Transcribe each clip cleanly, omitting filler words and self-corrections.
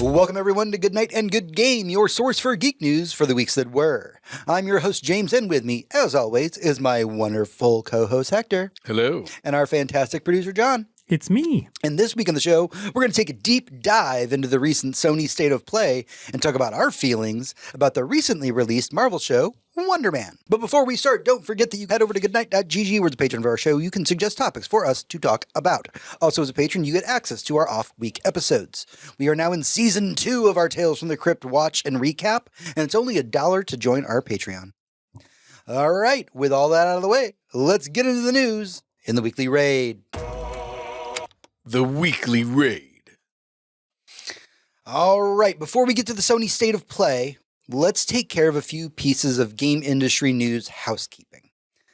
Welcome everyone to Goodnight and Good Game, your source for geek news for the weeks that were. I'm your host James, and with me, as always, is my wonderful co-host Hector. Hello. And our fantastic producer John. It's me. And this week on the show, we're going to take a deep dive into the recent Sony State of Play and talk about our feelings about the recently released Marvel show, Wonder Man. But before we start, don't forget that you head over to goodnight.gg, where as a patron of our show, you can suggest topics for us to talk about. Also, as a patron, you get access to our off-week episodes. We are now in Season 2 of our Tales from the Crypt watch and recap, and it's only $1 to join our Patreon. All right, with all that out of the way, let's get into the news in the Weekly Raid. The Weekly Raid. All right, before we get to the Sony State of Play, let's take care of a few pieces of game industry news housekeeping.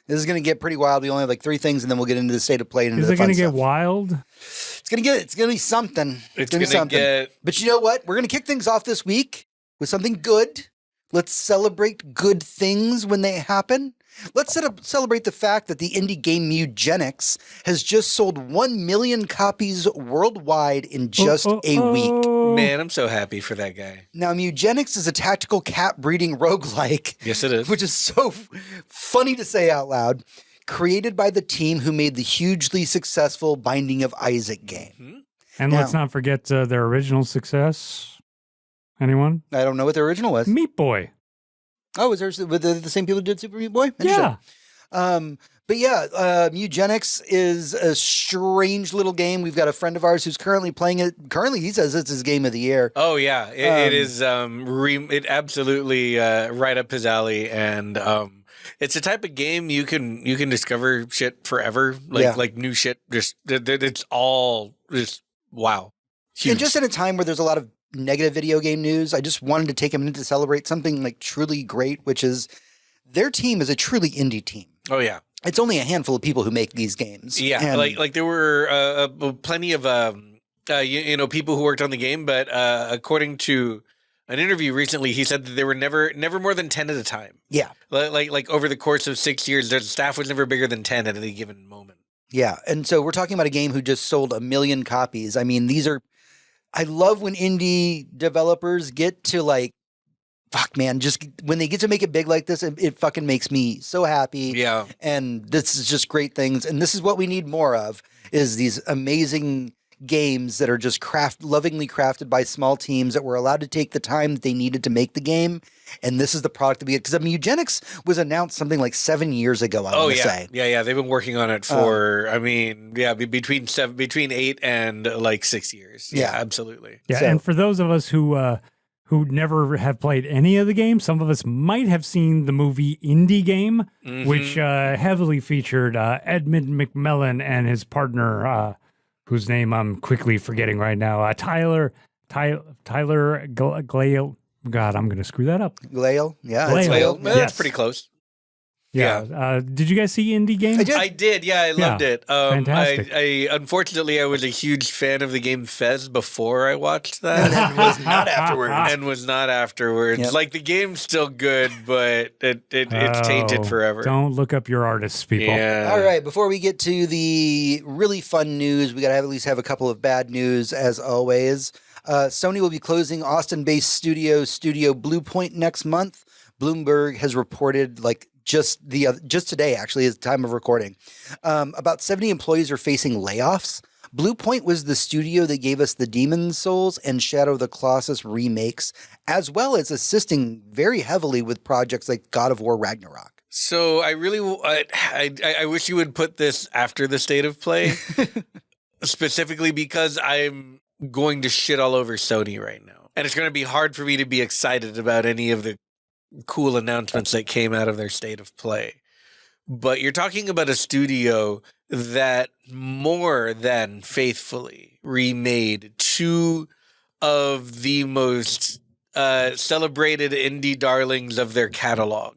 This is going to get pretty wild. We only have like 3 things, and then we'll get into the State of Play and into the fun stuff. Is it going to get wild? It's going to be something. It's going to be something. But you know what? We're going to kick things off this week with something good. Let's celebrate good things when they happen. Let's celebrate the fact that the indie game Eugenics has just sold 1 million copies worldwide in just a week. Man, I'm so happy for that guy. Now, Eugenics is a tactical cat breeding roguelike. Yes, it is. Which is so funny to say out loud. Created by the team who made the hugely successful Binding of Isaac game. Mm-hmm. And let's not forget their original success. Anyone? I don't know what their original was. Meat Boy. Oh, was there the same people who did Super Meat Boy? Yeah. But yeah, Eugenics is a strange little game. We've got a friend of ours who's currently playing it. Currently, he says it's his game of the year. Oh, yeah. It is it absolutely right up his alley. And it's a type of game you can discover shit forever. Like new shit. Just it's all just wow. Huge. And just in a time where there's a lot of negative video game news, I just wanted to take a minute to celebrate something like truly great, which is their team is a truly indie team. Oh, yeah. It's only a handful of people who make these games. Yeah, and like there were plenty of people who worked on the game, but according to an interview recently, he said that there were never more than 10 at a time. Yeah, like over the course of 6 years, their staff was never bigger than 10 at any given moment. Yeah, and so we're talking about a game who just sold 1 million copies. I mean, I love when indie developers get to fuck, man, just when they get to make it big like this, it fucking makes me so happy. Yeah. And this is just great things. And this is what we need more of, is these amazing games that are just lovingly crafted by small teams that were allowed to take the time that they needed to make the game. And this is the product that we get. Because, Eugenics was announced something like 7 years ago, I want to say. Yeah. They've been working on it for, between 8 and 6 years. Yeah, absolutely. Yeah, and for those of us who never have played any of the games, some of us might have seen the movie Indie Game, which heavily featured Edmund McMillan and his partner, whose name I'm quickly forgetting right now, Tyler Glale. God, I'm going to screw that up. Glale? Yeah. Glale. Yes. That's pretty close. Yeah. Did you guys see Indie Game? I did. Yeah, I loved it. Fantastic. Unfortunately, I was a huge fan of the game Fez before I watched that. And then was not afterwards. Yep. Like, the game's still good, but it's tainted forever. Don't look up your artists, people. Yeah. All right, before we get to the really fun news, we got to at least have a couple of bad news, as always. Sony will be closing Austin-based studio Bluepoint next month. Bloomberg has reported, just today, actually, is the time of recording. About 70 employees are facing layoffs. Bluepoint was the studio that gave us the Demon's Souls and Shadow of the Colossus remakes, as well as assisting very heavily with projects like God of War Ragnarok. So I really, I wish you would put this after the State of Play, specifically because I'm going to shit all over Sony right now. And it's going to be hard for me to be excited about any of the cool announcements that came out of their State of Play. But you're talking about a studio that more than faithfully remade 2 of the most celebrated indie darlings of their catalog.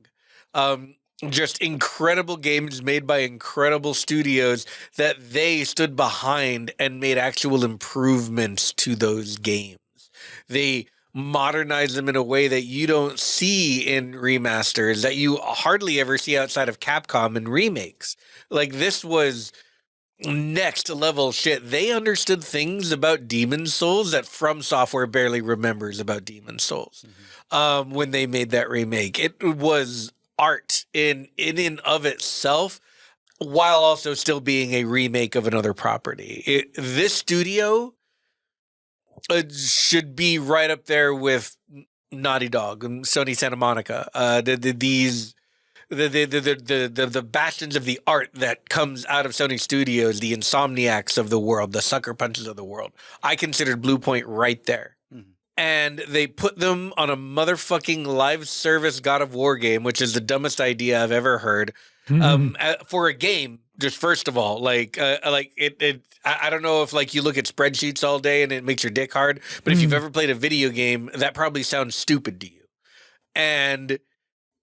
Just incredible games made by incredible studios that they stood behind and made actual improvements to those games. They modernize them in a way that you don't see in remasters, that you hardly ever see outside of Capcom in remakes. Like, this was next level shit. They understood things about Demon Souls that From Software barely remembers about Demon Souls. When they made that remake, it was art in and of itself, while also still being a remake of another property. This studio should be right up there with Naughty Dog and Sony Santa Monica. The bastions of the art that comes out of Sony Studios, the Insomniacs of the world, the Sucker Punches of the world. I considered Blue Point right there. And they put them on a motherfucking live service God of War game, which is the dumbest idea I've ever heard. For a game, just first of all, I don't know if like you look at spreadsheets all day and it makes your dick hard, but if you've ever played a video game, that probably sounds stupid to you. And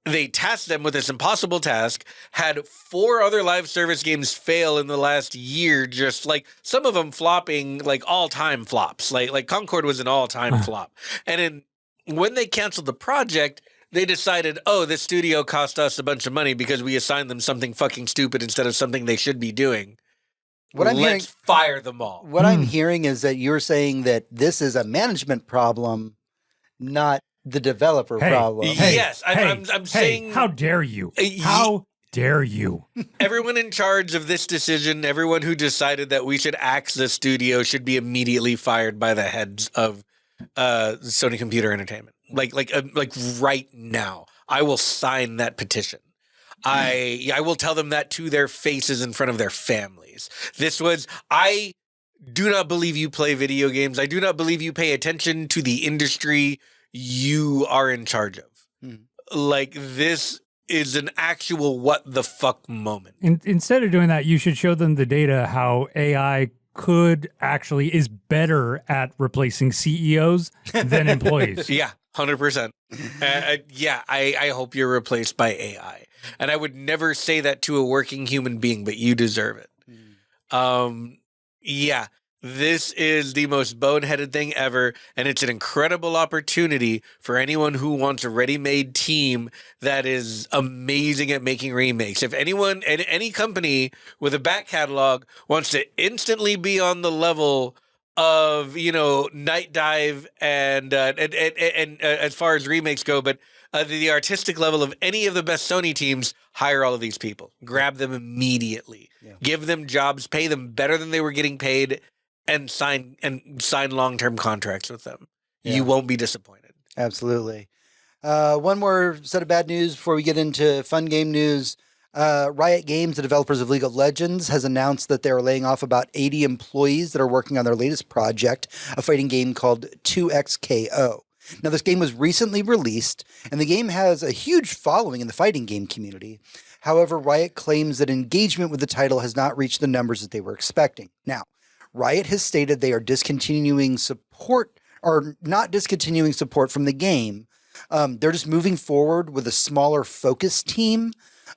they tasked them with this impossible task, had 4 other live service games fail in the last year, just like some of them flopping like all-time flops. Like Concord was an all-time flop. And when they canceled the project, they decided, oh, this studio cost us a bunch of money because we assigned them something fucking stupid instead of something they should be doing. Let's fire them all. What I'm hearing is that you're saying that this is a management problem, not the developer problem. Yes, I'm saying... How dare you? How dare you? Everyone in charge of this decision, everyone who decided that we should axe the studio should be immediately fired by the heads of Sony Computer Entertainment. Like right now. I will sign that petition. I will tell them that to their faces in front of their families. I do not believe you play video games. I do not believe you pay attention to the industry you are in charge of. Like, this is an actual what the fuck moment. Instead of doing that, you should show them the data how AI is better at replacing CEOs than employees. Yeah, 100%. I hope you're replaced by AI. And I would never say that to a working human being, but you deserve it. This is the most boneheaded thing ever, and it's an incredible opportunity for anyone who wants a ready-made team that is amazing at making remakes. If anyone, any company with a back catalog wants to instantly be on the level of, Night Dive and as far as remakes go, but the artistic level of any of the best Sony teams, hire all of these people. Grab them immediately. Yeah. Give them jobs, pay them better than they were getting paid, and sign long-term contracts with them. Yeah. You won't be disappointed. Absolutely. One more set of bad news before we get into fun game news. Riot Games, the developers of League of Legends, has announced that they're laying off about 80 employees that are working on their latest project, a fighting game called 2XKO. Now, this game was recently released, and the game has a huge following in the fighting game community. However, Riot claims that engagement with the title has not reached the numbers that they were expecting. Now, Riot has stated they are discontinuing support, or not discontinuing support from the game. They're just moving forward with a smaller focus team,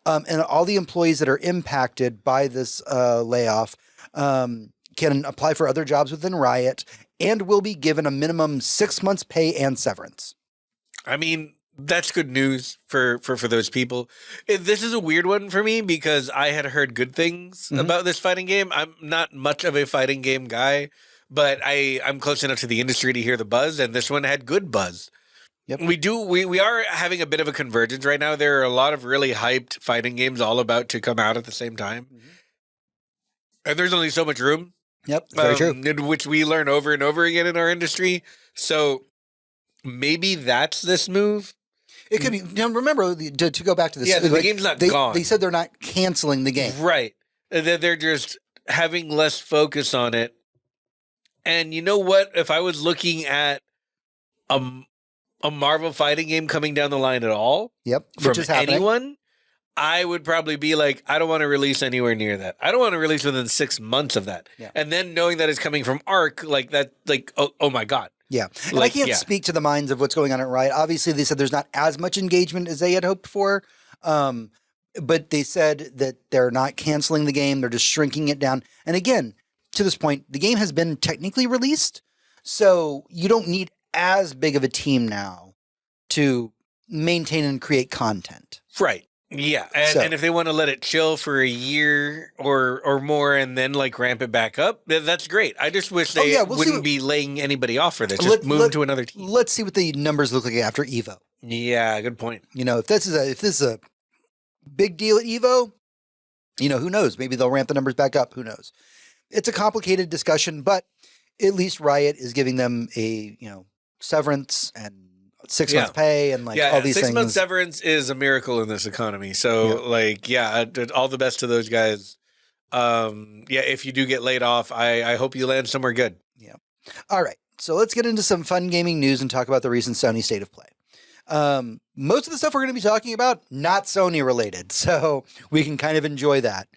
and all the employees that are impacted by this layoff can apply for other jobs within Riot and will be given a minimum 6 months pay and severance. I mean, that's good news for those people. This is a weird one for me because I had heard good things about this fighting game. I'm not much of a fighting game guy, but I'm close enough to the industry to hear the buzz, and this one had good buzz. Yep. We are having a bit of a convergence right now. There are a lot of really hyped fighting games all about to come out at the same time. And there's only so much room. Yep, very true. Which we learn over and over again in our industry. So maybe that's this move. It could be. Now, remember, to go back to this. Yeah, the game's not gone. They said they're not canceling the game. Right. They're just having less focus on it. And you know what? If I was looking at a Marvel fighting game coming down the line at all, which is happening, anyone, I would probably be like, I don't want to release anywhere near that. I don't want to release within 6 months of that. Yeah. And then knowing that it's coming from Arc, like that, like, oh my God. Yeah. And I can't speak to the minds of what's going on at Riot. Obviously, they said there's not as much engagement as they had hoped for. But they said that they're not canceling the game. They're just shrinking it down. And again, to this point, the game has been technically released. So you don't need as big of a team now to maintain and create content. Right. Yeah, and if they want to let it chill for a year or more and then like ramp it back up, that's great. I just wish they wouldn't be laying anybody off for this. Just move to another team. Let's see what the numbers look like after Evo. Yeah, good point. You know, if this is a big deal at Evo, you know, who knows? Maybe they'll ramp the numbers back up. Who knows? It's a complicated discussion, but at least Riot is giving them a, you know, severance and 6 months pay and like all these 6 things. months severance is a miracle in this economy. So all the best to those guys. If you do get laid off, I hope you land somewhere good. Yeah. All right. So let's get into some fun gaming news and talk about the recent Sony State of Play. Most of the stuff we're going to be talking about, not Sony related. So we can kind of enjoy that.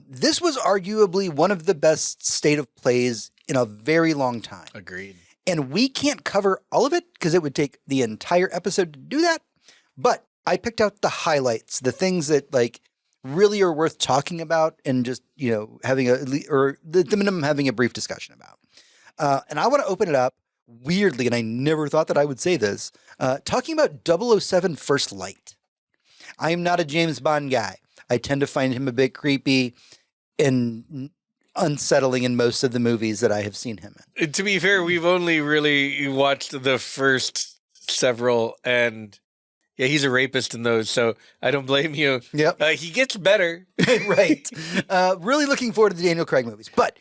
This was arguably one of the best State of Plays in a very long time. Agreed. And we can't cover all of it because it would take the entire episode to do that. But I picked out the highlights, the things that like really are worth talking about and just, you know, having the minimum having a brief discussion about. And I want to open it up weirdly, and I never thought that I would say this, talking about 007 First Light. I am not a James Bond guy. I tend to find him a bit creepy and unsettling in most of the movies that I have seen him in. To be fair, we've only really watched the first several, and yeah, he's a rapist in those, so I don't blame you. Yep. He gets better. Right. Really looking forward to the Daniel Craig movies. But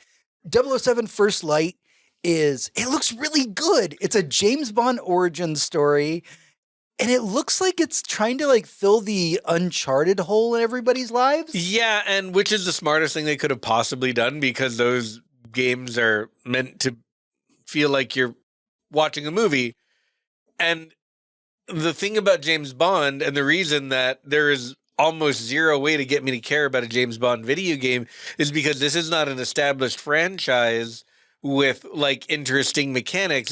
007 First Light it looks really good. It's a James Bond origin story. And it looks like it's trying to like fill the Uncharted hole in everybody's lives. Yeah, and which is the smartest thing they could have possibly done because those games are meant to feel like you're watching a movie. And the thing about James Bond and the reason that there is almost zero way to get me to care about a James Bond video game is because this is not an established franchise with like interesting mechanics.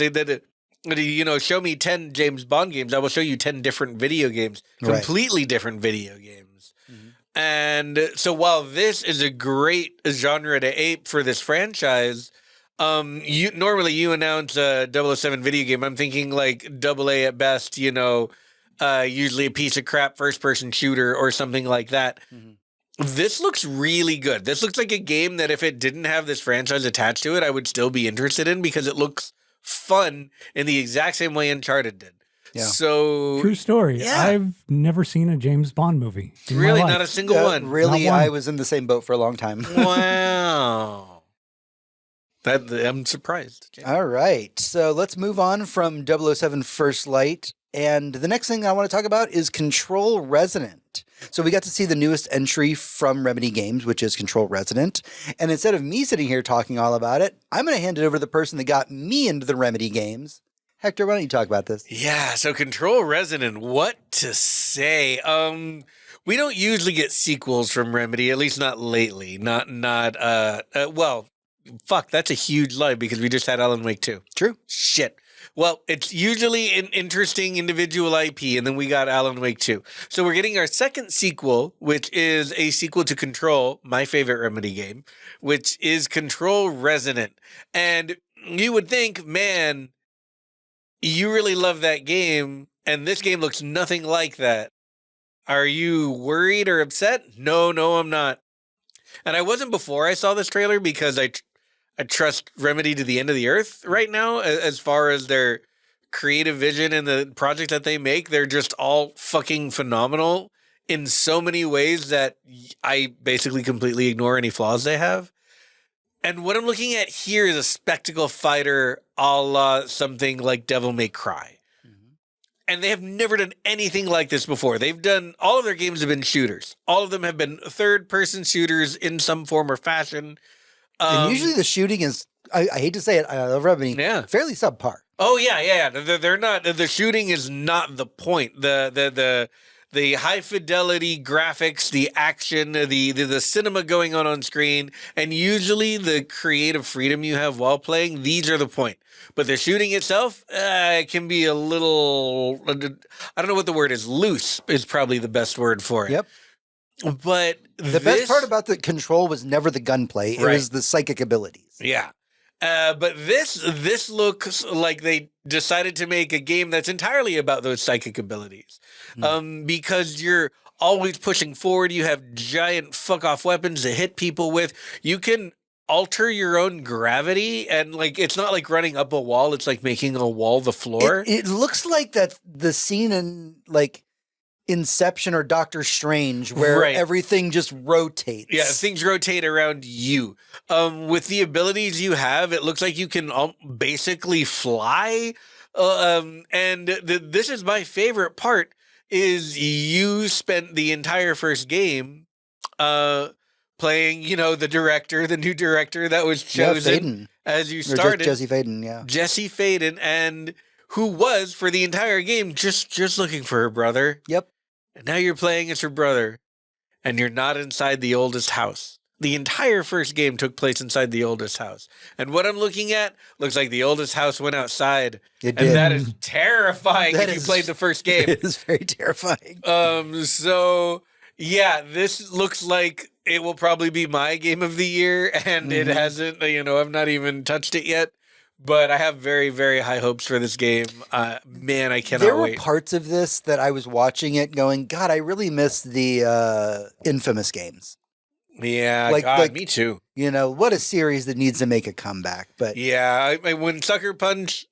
You know, show me 10 James Bond games, I will show you 10 different video games, completely different video games. Mm-hmm. And so while this is a great genre to ape for this franchise, you announce a 007 video game, I'm thinking like AA at best, you know, usually a piece of crap first-person shooter or something like that. Mm-hmm. This looks really good. This looks like a game that if it didn't have this franchise attached to it, I would still be interested in because it looks fun in the exact same way Uncharted did. Yeah. So true story. Yeah. I've never seen a James Bond movie. Really, not a single one. Really, I was in the same boat for a long time. Wow. I'm surprised. James. All right. So let's move on from 007 First Light. And the next thing I want to talk about is Control Resonant. So we got to see the newest entry from Remedy Games, which is Control Resonant. And instead of me sitting here talking all about it, I'm going to hand it over to the person that got me into the Remedy games. Hector, why don't you talk about this? Yeah, so Control Resonant, what to say? We don't usually get sequels from Remedy, at least not lately. Well, fuck, that's a huge lie because we just had Alan Wake 2. True. Shit. Well, it's usually an interesting individual IP, and then we got Alan Wake 2. So we're getting our second sequel, which is a sequel to Control, my favorite Remedy game, which is Control Resonant. And you would think, man, you really love that game, and this game looks nothing like that. Are you worried or upset? No, I'm not. And I wasn't before I saw this trailer because I trust Remedy to the end of the earth right now as far as their creative vision and the project that they make. They're just all fucking phenomenal in so many ways that I basically completely ignore any flaws they have. And what I'm looking at here is a spectacle fighter a la something like Devil May Cry. Mm-hmm. And they have never done anything like this before. All of their games have been shooters. All of them have been third-person shooters in some form or fashion. And usually the shooting is, I hate to say it, I love Remedy, fairly subpar. Oh, yeah. They're not, the shooting is not the point. The high fidelity graphics, the action, the cinema going on screen, and usually the creative freedom you have while playing, these are the point. But the shooting itself can be a little, I don't know what the word is, loose is probably the best word for it. Yep. But the best part about the Control was never the gunplay. It was the psychic abilities. Yeah. But this looks like they decided to make a game that's entirely about those psychic abilities. Because you're always pushing forward. You have giant fuck-off weapons to hit people with. You can alter your own gravity, and like it's not like running up a wall, it's like making a wall the floor. It looks like that the scene in like Inception or Doctor Strange where everything just rotates. Yeah, things rotate around you. With the abilities you have, it looks like you can basically fly. This is my favorite part, is you spent the entire first game playing, the new director that was chosen as you started. Jesse Faden, yeah. Jesse Faden, and who was, for the entire game, just looking for her brother. Yep. And now you're playing as her brother, and you're not inside the oldest house. The entire first game took place inside the oldest house. And what I'm looking at looks like the oldest house went outside. It and did. that is terrifying if you played the first game. It is very terrifying. So, yeah, this looks like it will probably be my game of the year, and it hasn't, I've not even touched it yet. But I have very, very high hopes for this game. Man, I cannot wait. There were parts of this that I was watching it going, God, I really miss the Infamous games. Yeah, God, me too. What a series that needs to make a comeback. But yeah, when Sucker Punch,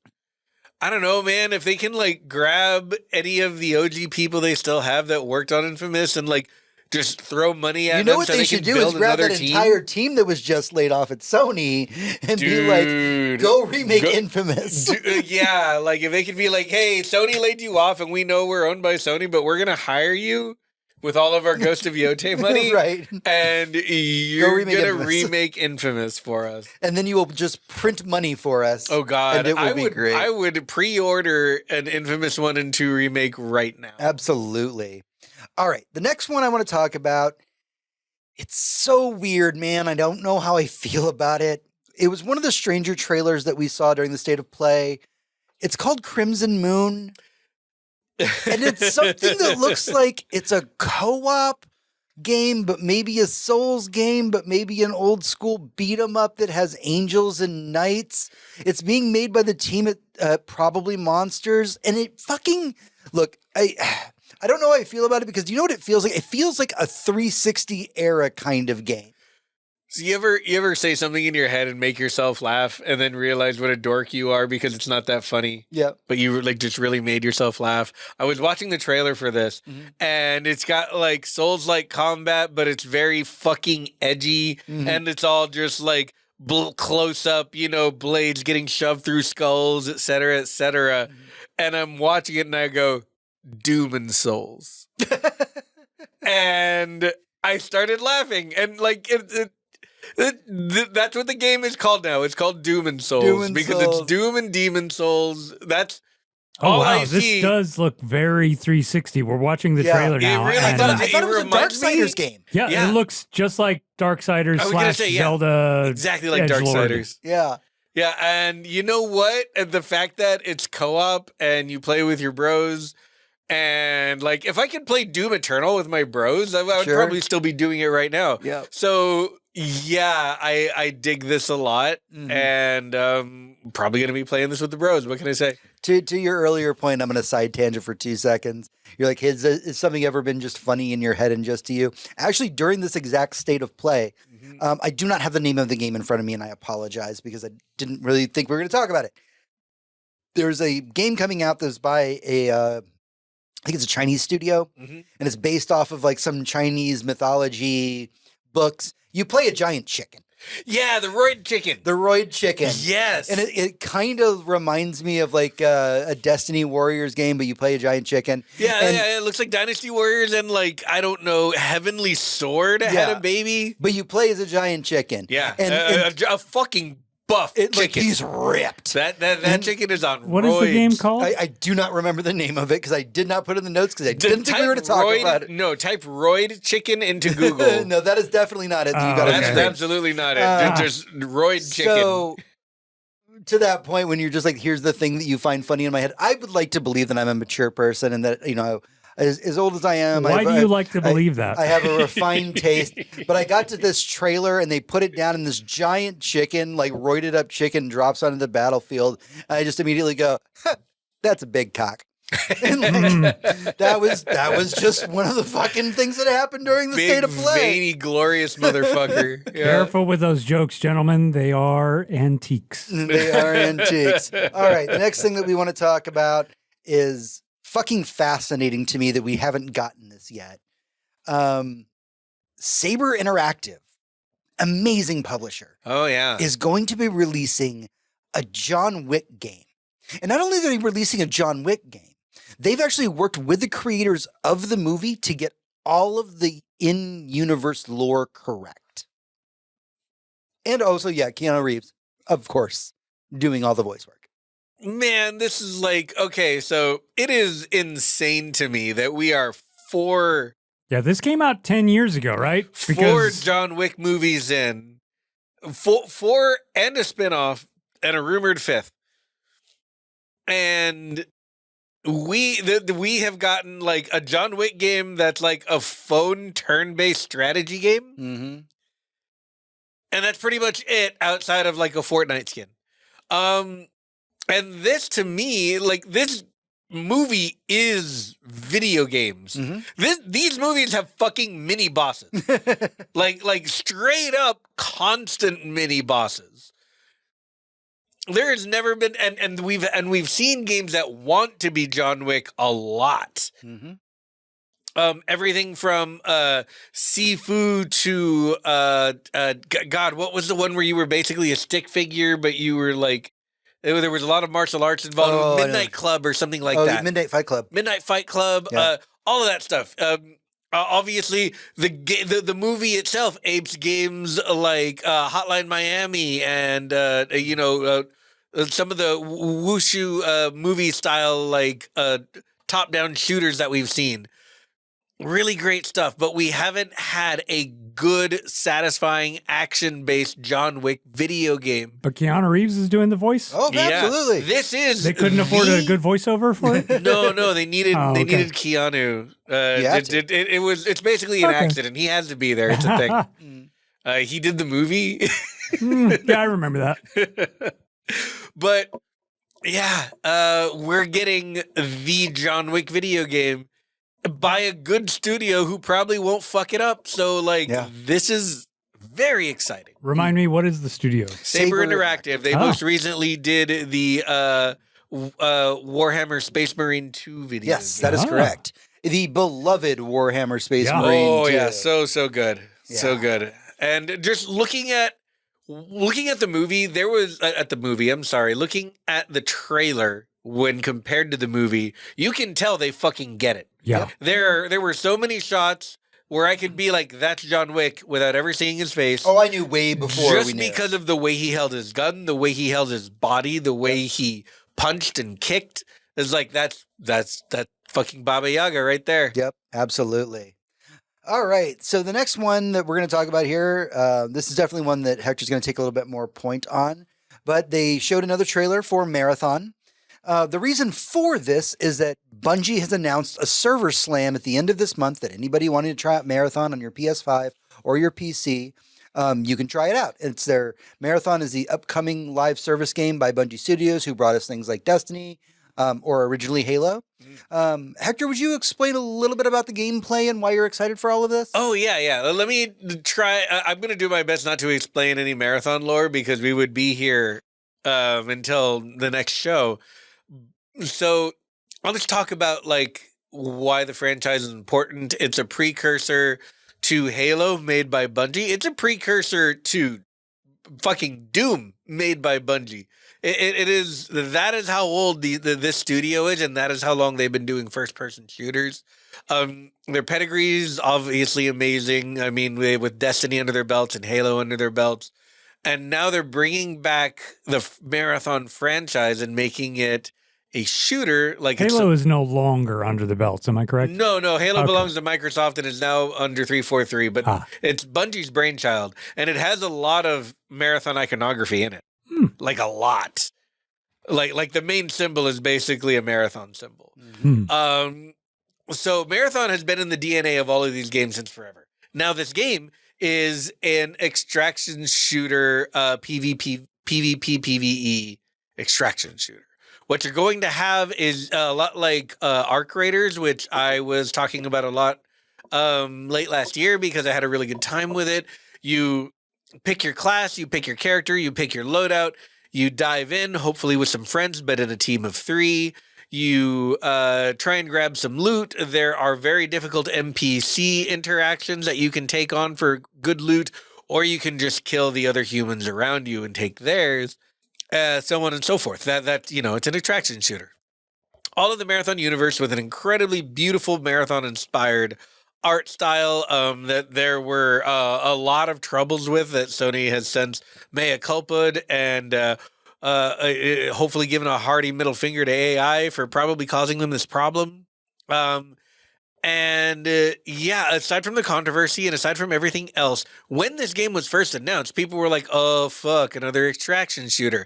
I don't know, man, if they can like grab any of the OG people they still have that worked on Infamous and like just throw money at them. What so they should do is grab that entire team that was just laid off at Sony and be like, go remake Infamous. Yeah, like if they could be like, hey, Sony laid you off and we know we're owned by Sony, but we're going to hire you with all of our Ghost of Yote money. Right. And you're going to remake Infamous for us. And then you will just print money for us. Oh, God. And it will be great. I would pre-order an Infamous 1 and 2 remake right now. Absolutely. All right, the next one I want to talk about, it's so weird, man. I don't know how I feel about it. It was one of the stranger trailers that we saw during the State of Play. It's called Crimson Moon. And it's something that looks like it's a co-op game, but maybe a Souls game, but maybe an old school beat 'em up that has angels and knights. It's being made by the team at Probably Monsters. And it fucking, look, I don't know how I feel about it because you know what it feels like? It feels like a 360 era kind of game. So you ever say something in your head and make yourself laugh and then realize what a dork you are because it's not that funny? Yeah. But you like just really made yourself laugh. I was watching the trailer for this and it's got like Souls-like combat, but it's very fucking edgy and it's all just like close up, blades getting shoved through skulls, et cetera, et cetera. And I'm watching it and I go, Doom and Souls. And I started laughing and like that's what the game is called now. It's called Doom and Souls because it's Doom and Demon Souls. That's all I see. This does look very 360. We're watching the trailer now. It really I thought it was a Darksiders game. Yeah, it looks just like Darksiders / Zelda. Exactly like Darksiders. Yeah. Yeah, and you know what? The fact that it's co-op and you play with your bros. And like, if I could play Doom Eternal with my bros, I would probably still be doing it right now. Yeah. So yeah, I dig this a lot, and probably gonna be playing this with the bros. What can I say? To your earlier point, I'm gonna side tangent for 2 seconds. You're like, has something ever been just funny in your head and just to you? Actually, during this exact State of Play, I do not have the name of the game in front of me, and I apologize because I didn't really think we were gonna talk about it. There's a game coming out that's by I think it's a Chinese studio, and it's based off of like some Chinese mythology books. You play a giant chicken. Yeah, the roid chicken. The roid chicken. Yes. And it kind of reminds me of like a Destiny Warriors game, but you play a giant chicken. Yeah, it looks like Dynasty Warriors and like, I don't know, Heavenly Sword had a baby. But you play as a giant chicken. Yeah, and a fucking buff chicken. Like he's ripped. That chicken is on What roids. is the game called? I do not remember the name of it because I did not put it in the notes because I didn't think we were going to talk about it. No, type roid chicken into Google. No, that is definitely not it. That's absolutely not it. Just roid chicken. So, to that point, when you're just like, here's the thing that you find funny in my head, I would like to believe that I'm a mature person and that, as old as I am. Why do you like to believe that? I have a refined taste. But I got to this trailer and they put it down and this giant chicken, like roided up chicken, drops onto the battlefield. And I just immediately go, that's a big cock. And that was just one of the fucking things that happened during the Big, state of play. veiny, glorious motherfucker. Yeah. Careful with those jokes, gentlemen. They are antiques. They are antiques. All right, the next thing that we want to talk about is fucking fascinating to me that we haven't gotten this yet. Saber Interactive, amazing publisher, Oh, yeah. is going to be releasing a John Wick game. And not only are they releasing a John Wick game, they've actually worked with the creators of the movie to get all of the in-universe lore correct. And also, yeah, Keanu Reeves, of course, doing all the voice work. Man, this is like, okay, so it is insane to me that we are four Yeah, this came out 10 years ago, right? four John Wick movies in, four and a spinoff and a rumored fifth. And we have gotten like a John Wick game that's like a phone turn-based strategy game. Mm-hmm. And that's pretty much it outside of like a Fortnite skin. And this to me, like this movie is video games. Mm-hmm. These movies have fucking mini bosses. like straight up constant mini bosses. There has never been and we've seen games that want to be John Wick a lot. Mm-hmm. Everything from Sifu to God, what was the one where you were basically a stick figure, but you were like there was a lot of martial arts involved. Oh, Midnight Club or something like the that. Midnight Fight Club. Midnight Fight Club, Yeah. all of that stuff. Obviously, the movie itself apes games like Hotline Miami and some of the wushu movie style like top down shooters that we've seen. Really great stuff, but we haven't had a good, satisfying, action-based John Wick video game. But Keanu Reeves is doing the voice? Oh, absolutely. This is They couldn't afford a good voiceover for it? No, they needed Oh, okay. they needed Keanu. It's basically an Okay. accident. He has to be there. It's a thing. He did the movie, Yeah, I remember that. but yeah, we're getting the John Wick video game by a good studio who probably won't fuck it up. So like, This is very exciting. Remind me, what is the studio? Saber Interactive. They most recently did the Warhammer Space Marine 2 video. Yes, that is correct. The beloved Warhammer Space Yeah. Marine. Oh 2. yeah, so good, so Yeah. good. And just looking at the movie, there was looking at the trailer when compared to the movie, you can tell they fucking get it. Yeah. There were so many shots where I could be like, that's John Wick without ever seeing his face. Oh, I knew way before Just we knew. because of the way he held his gun, the way he held his body, the way he punched and kicked. It's like that's fucking Baba Yaga right there. Yep, absolutely. All right, so the next one that we're going to talk about here, this is definitely one that Hector's going to take a little bit more point on, but they showed another trailer for Marathon. The reason for this is that Bungie has announced a server slam at the end of this month that anybody wanting to try out Marathon on your PS5 or your PC, you can try it out. It's their Marathon is the upcoming live service game by Bungie Studios, who brought us things like Destiny, or originally Halo. Hector, would you explain a little bit about the gameplay and why you're excited for all of this? Oh, yeah. Let me try. I'm going to do my best not to explain any Marathon lore because we would be here until the next show. So I'll just talk about like why the franchise is important. It's a precursor to Halo made by Bungie. It's a precursor to fucking Doom made by Bungie. It is, that is how old this studio is, and that is how long they've been doing first-person shooters. Their pedigree is obviously amazing. I mean, with Destiny under their belts and Halo under their belts. And now they're bringing back the Marathon franchise and making it a shooter. Like Halo is no longer under the belts, am I correct? No. Halo belongs to Microsoft and is now under 343, but it's Bungie's brainchild, and it has a lot of Marathon iconography in it. Like a lot. Like the main symbol is basically a Marathon symbol. So Marathon has been in the DNA of all of these games since forever. Now this game is an extraction shooter, PvP, PvE extraction shooter. What you're going to have is a lot like Arc Raiders, which I was talking about a lot late last year because I had a really good time with it. You pick your class, you pick your character, you pick your loadout, you dive in, hopefully with some friends, but in a team of 3. You try and grab some loot. There are very difficult NPC interactions that you can take on for good loot, or you can just kill the other humans around you and take theirs. So on and so forth. That it's an attraction shooter. All of the Marathon universe with an incredibly beautiful Marathon-inspired art style that there were a lot of troubles with that Sony has since mea culpa'd and hopefully given a hearty middle finger to AI for probably causing them this problem. Aside from the controversy and aside from everything else, when this game was first announced, people were like, oh, fuck, another extraction shooter.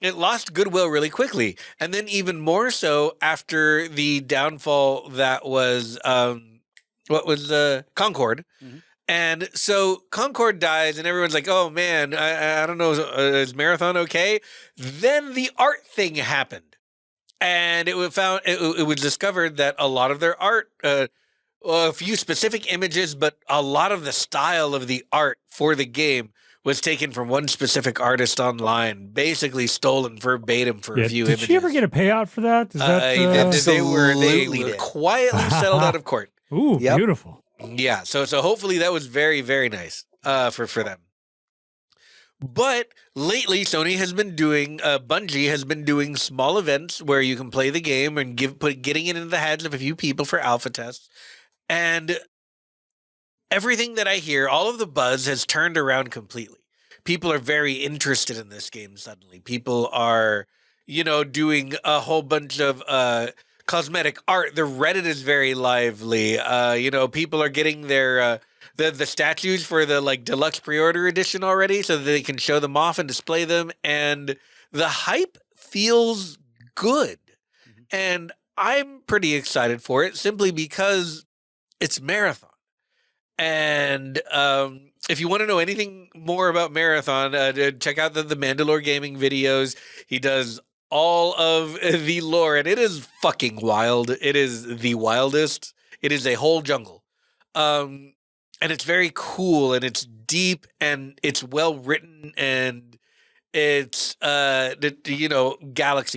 It lost goodwill really quickly. And then even more so after the downfall that was, Concord. Mm-hmm. And so Concord dies and everyone's like, oh, man, I don't know, is Marathon okay? Then the art thing happened. And it was discovered that a lot of their art, a few specific images, but a lot of the style of the art for the game was taken from one specific artist online, basically stolen verbatim for a few images. Did she ever get a payout for that? Is that they were quietly settled out of court. Ooh, yep. Beautiful. Yeah, so hopefully that was very, very nice for them. But lately, Bungie has been doing small events where you can play the game and getting it into the hands of a few people for alpha tests. And everything that I hear, all of the buzz has turned around completely. People are very interested in this game suddenly. People are, doing a whole bunch of cosmetic art. The Reddit is very lively. People are getting their the statues for the deluxe pre-order edition already so that they can show them off and display them, and the hype feels good. Mm-hmm. And I'm pretty excited for it simply because it's Marathon. And if you want to know anything more about Marathon, check out the Mandalore Gaming videos. He does all of the lore, and it is fucking wild. It is the wildest. It is a whole jungle. And it's very cool, and it's deep, and it's well written, and it's galaxy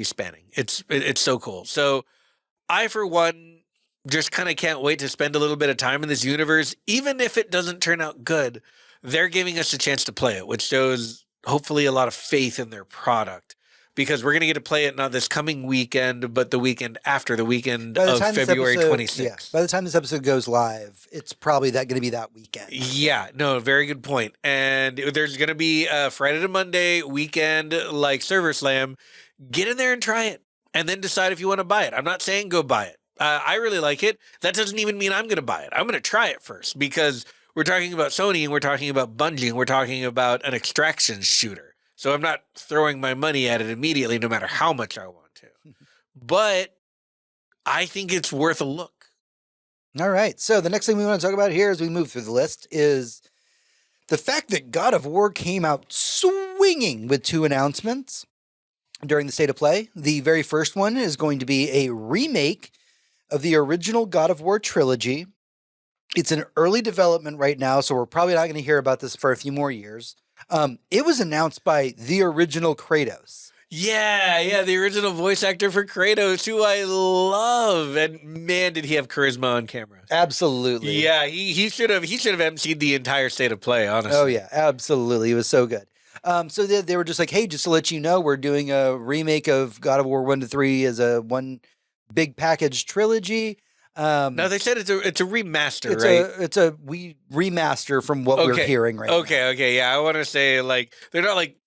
spanning. It's so cool. So I, for one, just kind of can't wait to spend a little bit of time in this universe. Even if it doesn't turn out good, they're giving us a chance to play it, which shows hopefully a lot of faith in their product. Because we're going to get to play it not this coming weekend, but the weekend after, the weekend of February 26th. Yeah, by the time this episode goes live, it's probably going to be that weekend. Yeah, no, very good point. And there's going to be a Friday to Monday weekend like Server Slam. Get in there and try it, and then decide if you want to buy it. I'm not saying go buy it. I really like it. That doesn't even mean I'm going to buy it. I'm going to try it first because we're talking about Sony and we're talking about Bungie and we're talking about an extraction shooter. So I'm not throwing my money at it immediately, no matter how much I want to. But I think it's worth a look. All right. So the next thing we want to talk about here as we move through the list is the fact that God of War came out swinging with 2 announcements during the State of Play. The very first one is going to be a remake of the original God of War trilogy. It's in early development right now, so we're probably not going to hear about this for a few more years. It was announced by the original Kratos. Yeah, the original voice actor for Kratos, who I love, and man, did he have charisma on camera. Absolutely. Yeah, he should have emceed the entire State of Play, honestly. Oh yeah, absolutely. He was so good. So they were just like, hey, just to let you know, we're doing a remake of God of War 1 to 3 as a one big package trilogy. No, they said it's a remaster, right? We remaster from what we're hearing right now. Okay, yeah. I want to say they're not like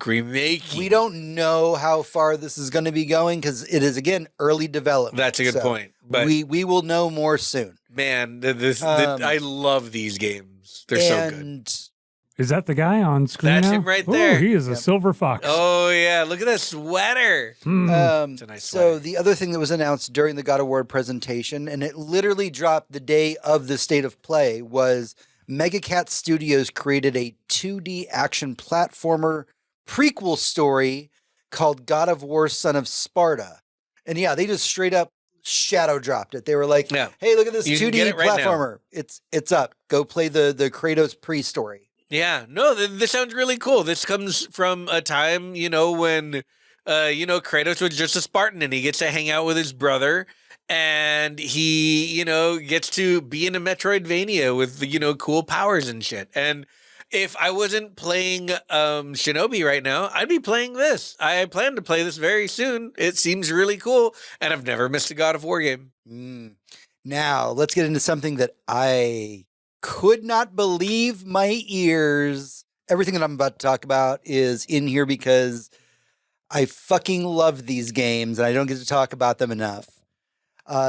remaking. We don't know how far this is going to be going because it is again early development. That's a good point. But we will know more soon. Man, I love these games. They're so good. Is that the guy on screen That's now? him right there. Oh, he is a silver fox. Oh, yeah. Look at that sweater. It's a nice sweater. So the other thing that was announced during the God of War presentation, and it literally dropped the day of the State of Play, was Mega Cat Studios created a 2D action platformer prequel story called God of War: Son of Sparta. And yeah, they just straight up shadow dropped it. They were like, hey, look at this You can 2D get it right now. platformer. It's up. Go play the Kratos pre-story. Yeah, no, this sounds really cool. This comes from a time, when, Kratos was just a Spartan and he gets to hang out with his brother and he, gets to be in a Metroidvania with, cool powers and shit. And if I wasn't playing Shinobi right now, I'd be playing this. I plan to play this very soon. It seems really cool, and I've never missed a God of War game. Now, let's get into something that I could not believe my ears. Everything that I'm about to talk about is in here because I fucking love these games, and I don't get to talk about them enough.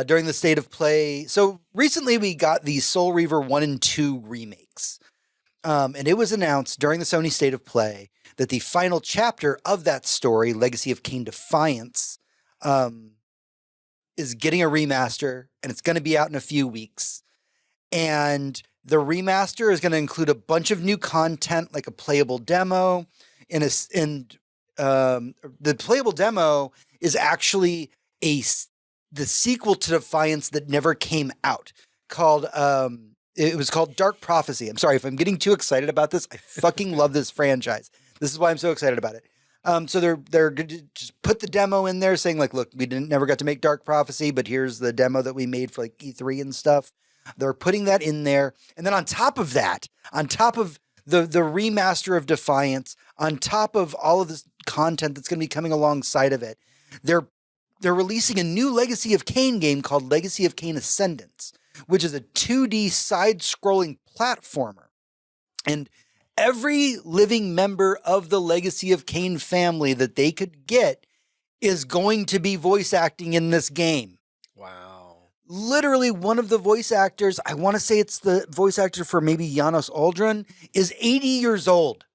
During the State of Play, so recently we got the Soul Reaver 1 and 2 remakes. And it was announced during the Sony State of Play that the final chapter of that story, Legacy of Kain Defiance, is getting a remaster, and it's going to be out in a few weeks. And the remaster is going to include a bunch of new content, like a playable demo. The playable demo is actually the sequel to Defiance that never came out, called... It was called Dark Prophecy. I'm sorry if I'm getting too excited about this. I fucking love this franchise. This is why I'm so excited about it. So they're going to just put the demo in there saying like, look, we never got to make Dark Prophecy, but here's the demo that we made for like E3 and stuff. They're putting that in there. And then on top of that, on top of the remaster of Defiance, on top of all of this content that's going to be coming alongside of it, they're releasing a new Legacy of Kain game called Legacy of Kain Ascendance, which is a 2D side-scrolling platformer. And every living member of the Legacy of Kain family that they could get is going to be voice acting in this game. Wow. Literally one of the voice actors, I want to say it's the voice actor for maybe Janos Aldrin, is 80 years old.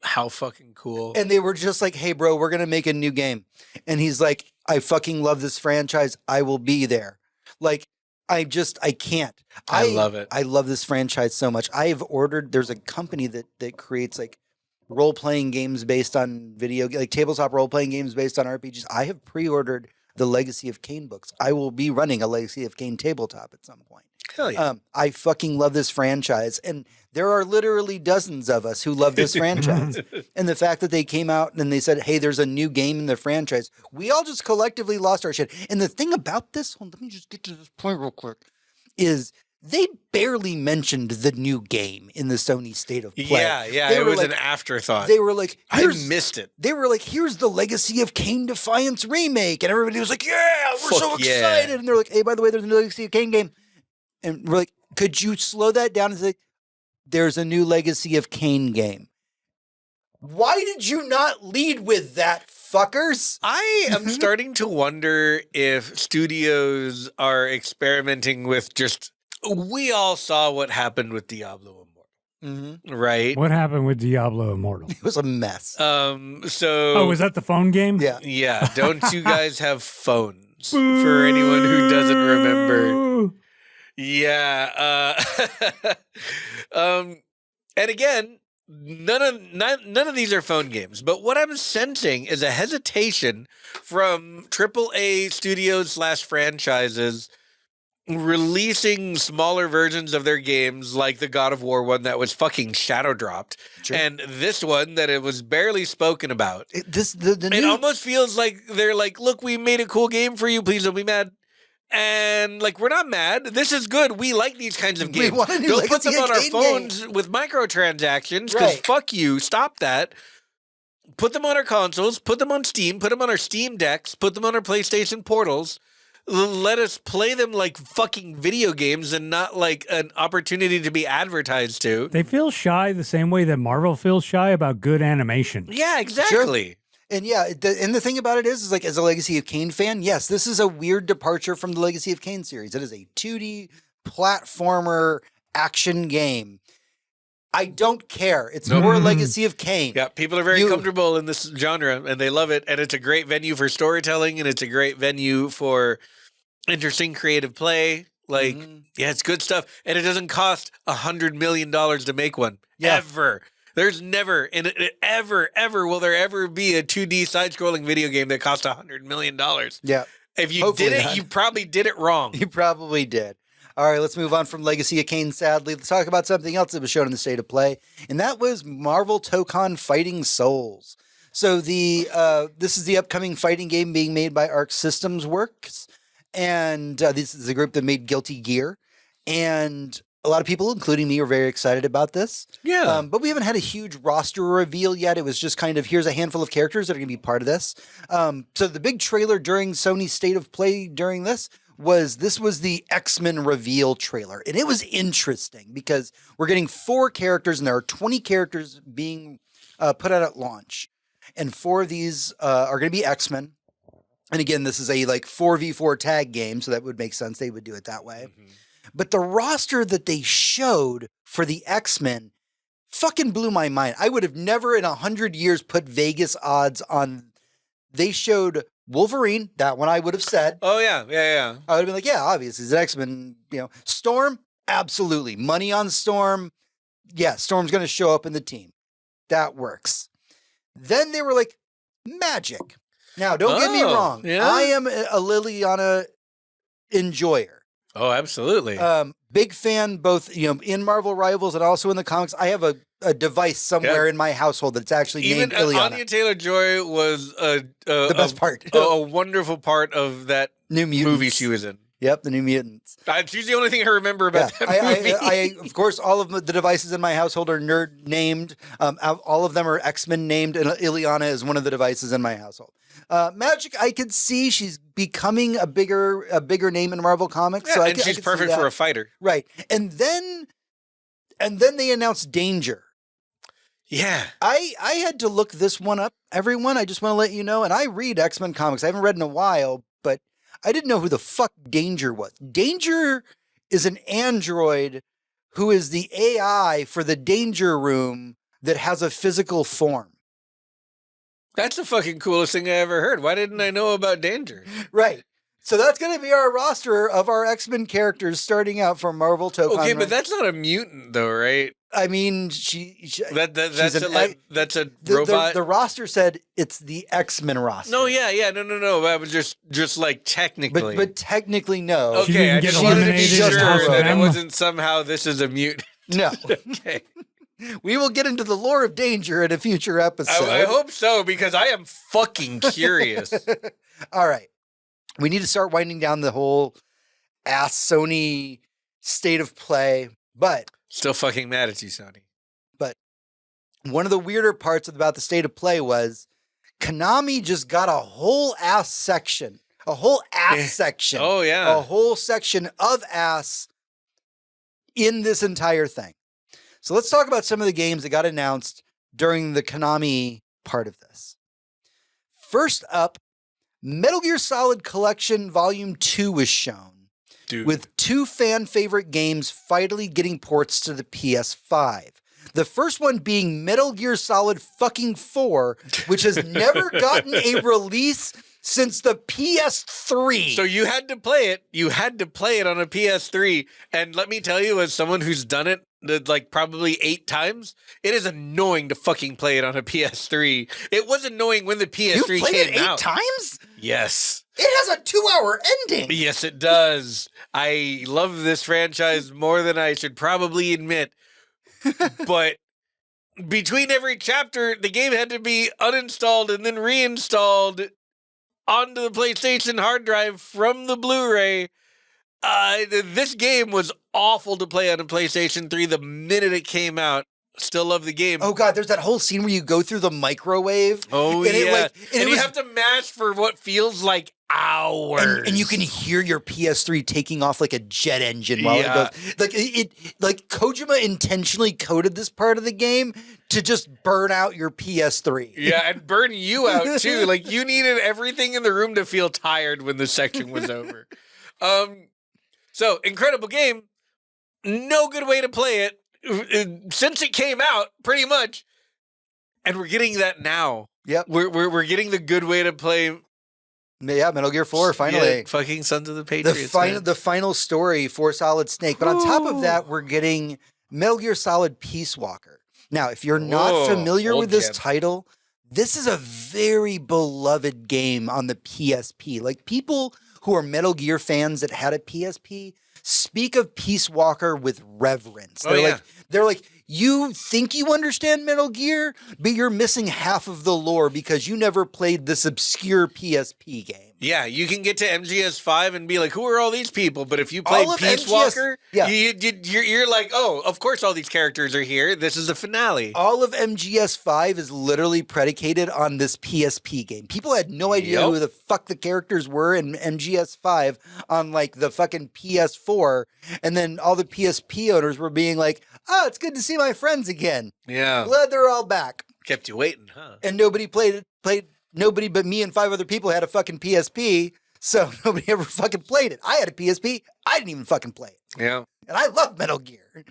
How fucking cool. And they were just like, hey, bro, we're going to make a new game. And he's like, I fucking love this franchise. I will be there. Like, I can't. I love it. I love this franchise so much. There's a company that creates like role-playing games based on like tabletop role-playing games based on RPGs. I have pre-ordered the Legacy of Kain books. I will be running a Legacy of Kain tabletop at some point. Hell yeah. I fucking love this franchise. And there are literally dozens of us who love this franchise. And the fact that they came out and they said, hey, there's a new game in the franchise, we all just collectively lost our shit. And the thing about this, let me just get to this point real quick, is they barely mentioned the new game in the Sony State of Play. Yeah, it was like, an afterthought. They were like, I missed it. They were like, here's the Legacy of Kain Defiance remake. And everybody was like, yeah, we're so excited. And they're like, hey, by the way, there's a new Legacy of Kain game. And we're like, could you slow that down and say, there's a new Legacy of Kain game? Why did you not lead with that, fuckers? I am starting to wonder if studios are experimenting with we all saw what happened with Diablo Immortal, right? What happened with Diablo Immortal? It was a mess. Was that the phone game? Yeah. Yeah. Don't you guys have phones? For anyone who doesn't remember. Yeah. And again, none of these are phone games, but what I'm sensing is a hesitation from AAA studios / franchises releasing smaller versions of their games, like the God of War one that was fucking shadow dropped, and this one that it was barely spoken about. It almost feels like they're like, look, we made a cool game for you, please don't be mad. And like, we're not mad. This is good. We like these kinds of games. Don't put them on our phones with microtransactions, because fuck you. Stop that. Put them on our consoles. Put them on Steam. Put them on our Steam decks. Put them on our PlayStation portals. Let us play them like fucking video games and not like an opportunity to be advertised to. They feel shy the same way that Marvel feels shy about good animation. Yeah, exactly. Sure. And yeah, and the thing about it is like, as a Legacy of Kain fan, yes, this is a weird departure from the Legacy of Kain series. It is a 2D platformer action game. I don't care. It's more Legacy of Kain. Yeah, people are very comfortable in this genre, and they love it. And it's a great venue for storytelling, and it's a great venue for interesting creative play. Like, yeah, it's good stuff. And it doesn't cost $100 million to make one. Yeah. Ever. There's never, ever will there ever be a 2D side-scrolling video game that cost $100 million. Yeah. If you Hopefully did it, not. you probably did it wrong. You probably did. All right, let's move on from Legacy of Kain, sadly. Let's talk about something else that was shown in the State of Play, and that was Marvel Tokon Fighting Souls. So this is the upcoming fighting game being made by Arc Systems Works, and this is a group that made Guilty Gear, and a lot of people, including me, are very excited about this. Yeah. But we haven't had a huge roster reveal yet. It was just kind of, here's a handful of characters that are going to be part of this. So the big trailer during Sony State of Play during this was the X-Men reveal trailer. And it was interesting because we're getting 4 characters, and there are 20 characters being put out at launch. And 4 of these are going to be X-Men. And again, this is a like 4v4 tag game, so that would make sense. They would do it that way. Mm-hmm. But the roster that they showed for the X-Men fucking blew my mind. I would have never in 100 years put Vegas odds on. They showed Wolverine, that one I would have said. Oh, yeah. I would have been like, yeah, obviously, it's an X-Men, Storm, absolutely. Money on Storm. Yeah, Storm's going to show up in the team. That works. Then they were like, Magic. Now, don't get me wrong. Yeah. I am a Liliana enjoyer. Oh, absolutely. Big fan, both in Marvel Rivals and also in the comics. I have a device somewhere in my household that's actually Even named Ileana. Anya Taylor-Joy was The best part. a wonderful part of that New Mutants. movie she was in. Yep, the New Mutants. She's the only thing I remember about that movie. I of course, all of the devices in my household are nerd named. All of them are X-Men named, and Ileana is one of the devices in my household. Magic, I could see she's becoming a bigger name in Marvel Comics. Yeah, so and she's perfect for a fighter. Right. And then they announced Danger. Yeah. I had to look this one up, everyone. I just want to let you know. And I read X-Men comics. I haven't read in a while, but I didn't know who the fuck Danger was. Danger is an android who is the AI for the Danger Room that has a physical form. That's the fucking coolest thing I ever heard. Why didn't I know about Danger? Right. So that's going to be our roster of our X-Men characters starting out from Marvel Tokon. Okay, but that's not a mutant, though, right? I mean, that's a robot. The roster said it's the X-Men roster. No, yeah, no. I was just like technically, but technically no. Okay, I just wanted to be eliminated sure as half of that it them. wasn't somehow this is a mutant. No. Okay, We will get into the lore of Danger in a future episode. I hope so because I am fucking curious. All right. We need to start winding down the whole ass Sony State of Play, but Still fucking mad at you, Sony. one of the weirder parts about the State of Play was Konami just got a whole ass section. A whole ass section. Oh, yeah. A whole section of ass in this entire thing. So let's talk about some of the games that got announced during the Konami part of this. First up, Metal Gear Solid Collection Volume 2 was shown. Dude. With 2 fan favorite games finally getting ports to the PS5. The first one being Metal Gear Solid fucking 4, which has never gotten a release since the PS3. So you had to play it. You had to play it on a PS3. And let me tell you, as someone who's done it like probably 8 times, it is annoying to fucking play it on a PS3. It was annoying when the PS3 You've played came it 8 out. times? Yes. It has a 2-hour ending. Yes, it does. I love this franchise more than I should probably admit. But between every chapter, the game had to be uninstalled and then reinstalled onto the PlayStation hard drive from the Blu-ray. This game was awful to play on a PlayStation 3 the minute it came out. Still love the game. Oh god, there's that whole scene where you go through the microwave. Oh, and yeah. And you have to mash for what feels like hours. and you can hear your PS3 taking off like a jet engine while it goes. Like Kojima intentionally coded this part of the game to just burn out your PS3. Yeah, and burn you out too. Like you needed everything in the room to feel tired when the section was over. So incredible game. No good way to play it since it came out, pretty much. And we're getting that now. Yep. We're getting the good way to play. Yeah, Metal Gear 4 finally. Yeah, fucking Sons of the Patriots. The final story for Solid Snake. But on top of that, we're getting Metal Gear Solid Peace Walker. Now, if you're not Whoa, familiar old with this gem. title, this is a very beloved game on the PSP. Like, people who are Metal Gear fans that had a PSP speak of Peace Walker with reverence. Oh, yeah. They're like, you think you understand Metal Gear, but you're missing half of the lore because you never played this obscure PSP game. Yeah, you can get to MGS5 and be like, who are all these people? But if you played Peace Walker, you're like, oh, of course all these characters are here. This is the finale. All of MGS5 is literally predicated on this PSP game. People had no idea who the fuck the characters were in MGS5 on like the fucking PS4. And then all the PSP owners were being like, oh, it's good to see my friends again. Yeah. Glad they're all back. Kept you waiting, huh? And nobody nobody but me and 5 other people had a fucking PSP, so nobody ever fucking played it. I had a PSP. I didn't even fucking play it. Yeah. And I love Metal Gear.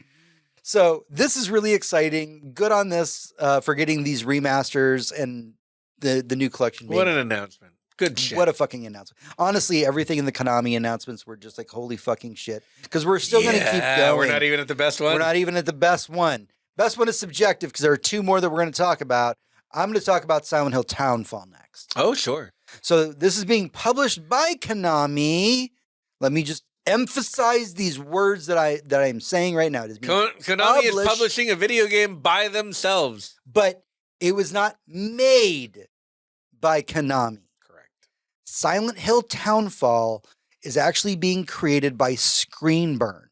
So this is really exciting. Good on this for getting these remasters and the new collection. What an announcement. Good shit. What a fucking announcement. Honestly, everything in the Konami announcements were just like, holy fucking shit. Because we're still going to keep going. We're not even at the best one. We're not even at the best one. Best one is subjective because there are 2 more that we're going to talk about. I'm going to talk about Silent Hill Townfall next. Oh, sure. So this is being published by Konami. Let me just emphasize these words that I'm saying right now. It is being Konami is publishing a video game by themselves. But it was not made by Konami. Correct. Silent Hill Townfall is actually being created by Screenburn,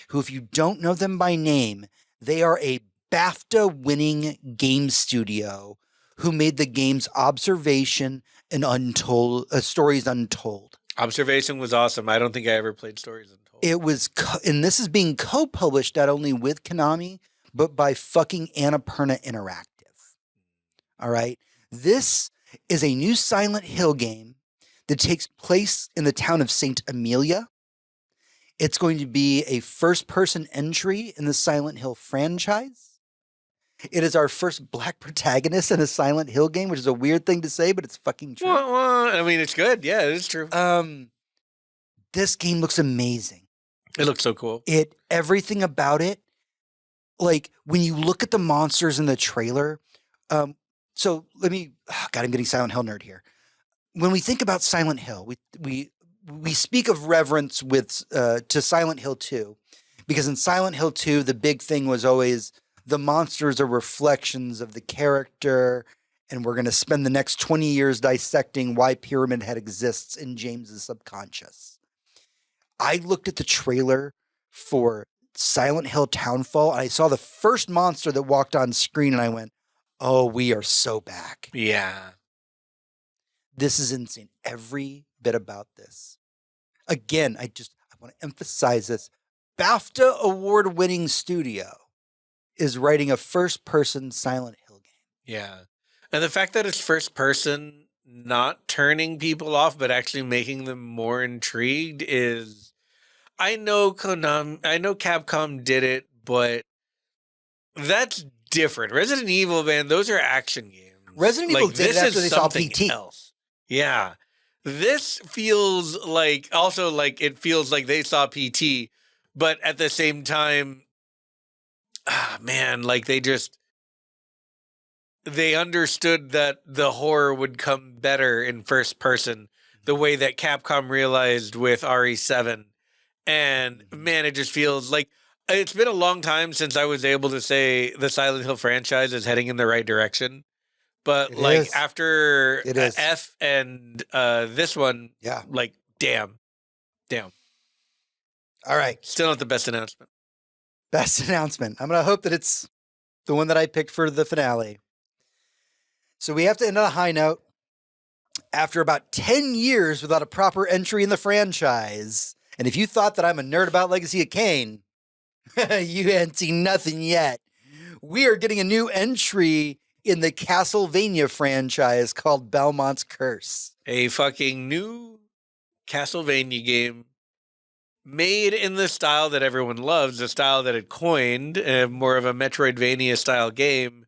who, if you don't know them by name, they are a BAFTA-winning game studio who made the games Observation and Stories Untold. Observation was awesome. I don't think I ever played Stories Untold. It was, and this is being co-published not only with Konami, but by fucking Annapurna Interactive. All right? This is a new Silent Hill game that takes place in the town of St. Amelia. It's going to be a first-person entry in the Silent Hill franchise. It is our first black protagonist in a Silent Hill game, which is a weird thing to say, but it's fucking true. Well, I mean, it's good. Yeah, it is true. This game looks amazing. It looks so cool. Everything about it, like when you look at the monsters in the trailer. So let me. Oh God, I'm getting Silent Hill nerd here. When we think about Silent Hill, we speak of reverence to Silent Hill 2, because in Silent Hill 2, the big thing was always the monsters are reflections of the character, and we're going to spend the next 20 years dissecting why Pyramid Head exists in James's subconscious. I looked at the trailer for Silent Hill Townfall, and I saw the first monster that walked on screen, and I went, oh, we are so back. Yeah. This is insane. Every bit about this. Again, I want to emphasize this. BAFTA award-winning studio is writing a first-person Silent Hill game. Yeah. And the fact that it's first-person, not turning people off, but actually making them more intrigued is... I know Capcom did it, but that's different. Resident Evil, man, those are action games. Resident Evil did it after they saw PT. Else. Yeah. This feels like, also like, it feels like they saw PT, but at the same time, man, like they understood that the horror would come better in first person, the way that Capcom realized with RE7. And man, it just feels like it's been a long time since I was able to say the Silent Hill franchise is heading in the right direction. But It like is. after It is. F and this one, Yeah. like damn. All right. Still not the best announcement. Best announcement. I'm going to hope that it's the one that I picked for the finale. So we have to end on a high note. After about 10 years without a proper entry in the franchise, and if you thought that I'm a nerd about Legacy of Kain, you hadn't seen nothing yet. We are getting a new entry in the Castlevania franchise called Belmont's Curse. A fucking new Castlevania game made in the style that everyone loves, the style that it coined, more of a Metroidvania style game.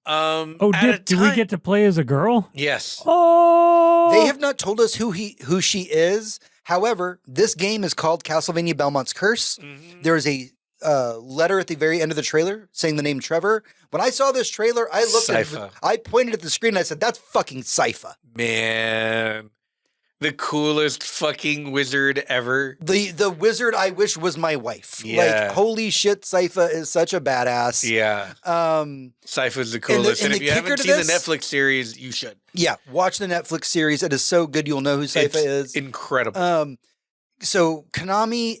Did we get to play as a girl? Yes. Oh, They have not told us who she is. However, this game is called Castlevania Belmont's Curse. Mhm. There is a letter at the very end of the trailer saying the name Trevor. When I saw this trailer, I pointed at the screen and I said, that's fucking Sypha. Man. The coolest fucking wizard ever. The wizard I wish was my wife. Yeah. Like, holy shit, Sypha is such a badass. Yeah. Sypha's the coolest. And if you haven't seen the Netflix series, you should. Yeah, watch the Netflix series. It is so good. You'll know who Sypha is. Incredible. So Konami,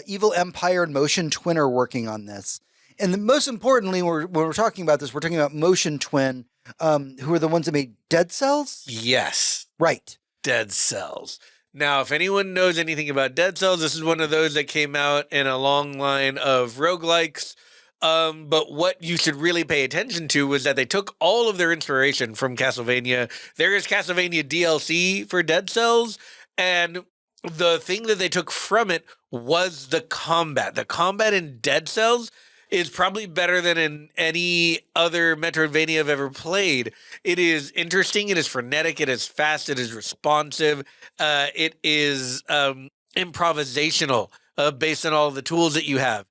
Evil Empire, and Motion Twin are working on this. And most importantly, when we're talking about this, we're talking about Motion Twin, who are the ones that made Dead Cells? Yes. Right. Dead Cells. Now, if anyone knows anything about Dead Cells, this is one of those that came out in a long line of roguelikes. But what you should really pay attention to was that they took all of their inspiration from Castlevania. There is Castlevania DLC for Dead Cells, and the thing that they took from it was the combat. The combat in Dead Cells is probably better than in any other Metroidvania I've ever played. It is interesting. It is frenetic. It is fast. It is responsive. It is improvisational based on all the tools that you have.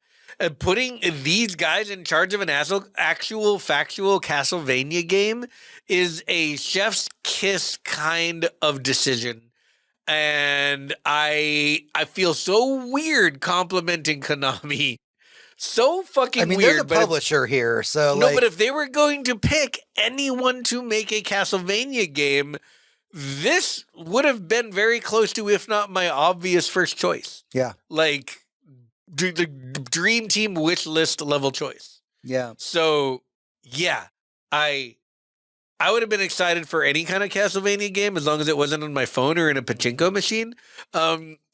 Putting these guys in charge of an actual factual Castlevania game is a chef's kiss kind of decision. And I feel so weird complimenting Konami. So fucking weird. They're the publisher here, so no. But if they were going to pick anyone to make a Castlevania game, this would have been very close to, if not my obvious first choice. Yeah, like the dream team wish list level choice. Yeah. So yeah, I would have been excited for any kind of Castlevania game as long as it wasn't on my phone or in a pachinko machine.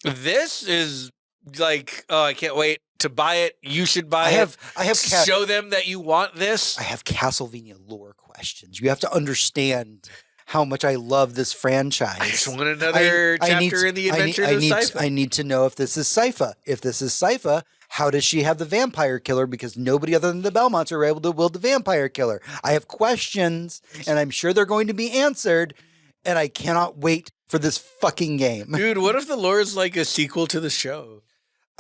This is like, oh, I can't wait to buy it. You should buy it. Show them that you want this. I have Castlevania lore questions. You have to understand how much I love this franchise. I just want another chapter in the adventure of Sypha. I need to know if this is Sypha. If this is Sypha, how does she have the vampire killer? Because nobody other than the Belmonts are able to wield the vampire killer. I have questions, and I'm sure they're going to be answered, and I cannot wait for this fucking game. Dude, what if the lore is like a sequel to the show?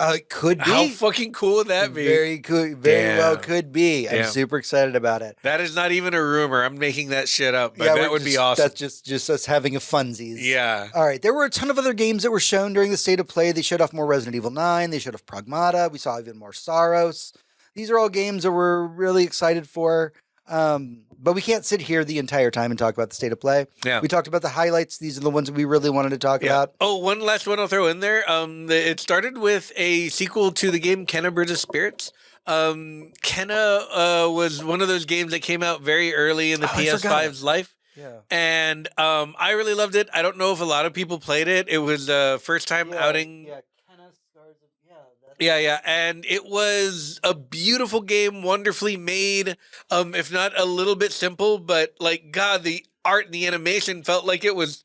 It could be. How fucking cool would that be? Very cool. Very well could be. I'm super excited about it. That is not even a rumor. I'm making that shit up. But that would be awesome. That's just us having a funsies. Yeah. All right. There were a ton of other games that were shown during the State of Play. They showed off more Resident Evil 9. They showed off Pragmata. We saw even more Saros. These are all games that we're really excited for. But we can't sit here the entire time and talk about the State of Play. Yeah. We talked about the highlights. These are the ones that we really wanted to talk about. Oh, one last one I'll throw in there. It started with a sequel to the game Kenna Bridge of Spirits. Kenna was one of those games that came out very early in the PS5's life. Yeah. And I really loved it. I don't know if a lot of people played it. It was a first time outing. Yeah. Yeah, and it was a beautiful game, wonderfully made, if not a little bit simple, but like, God, the art and the animation felt like it was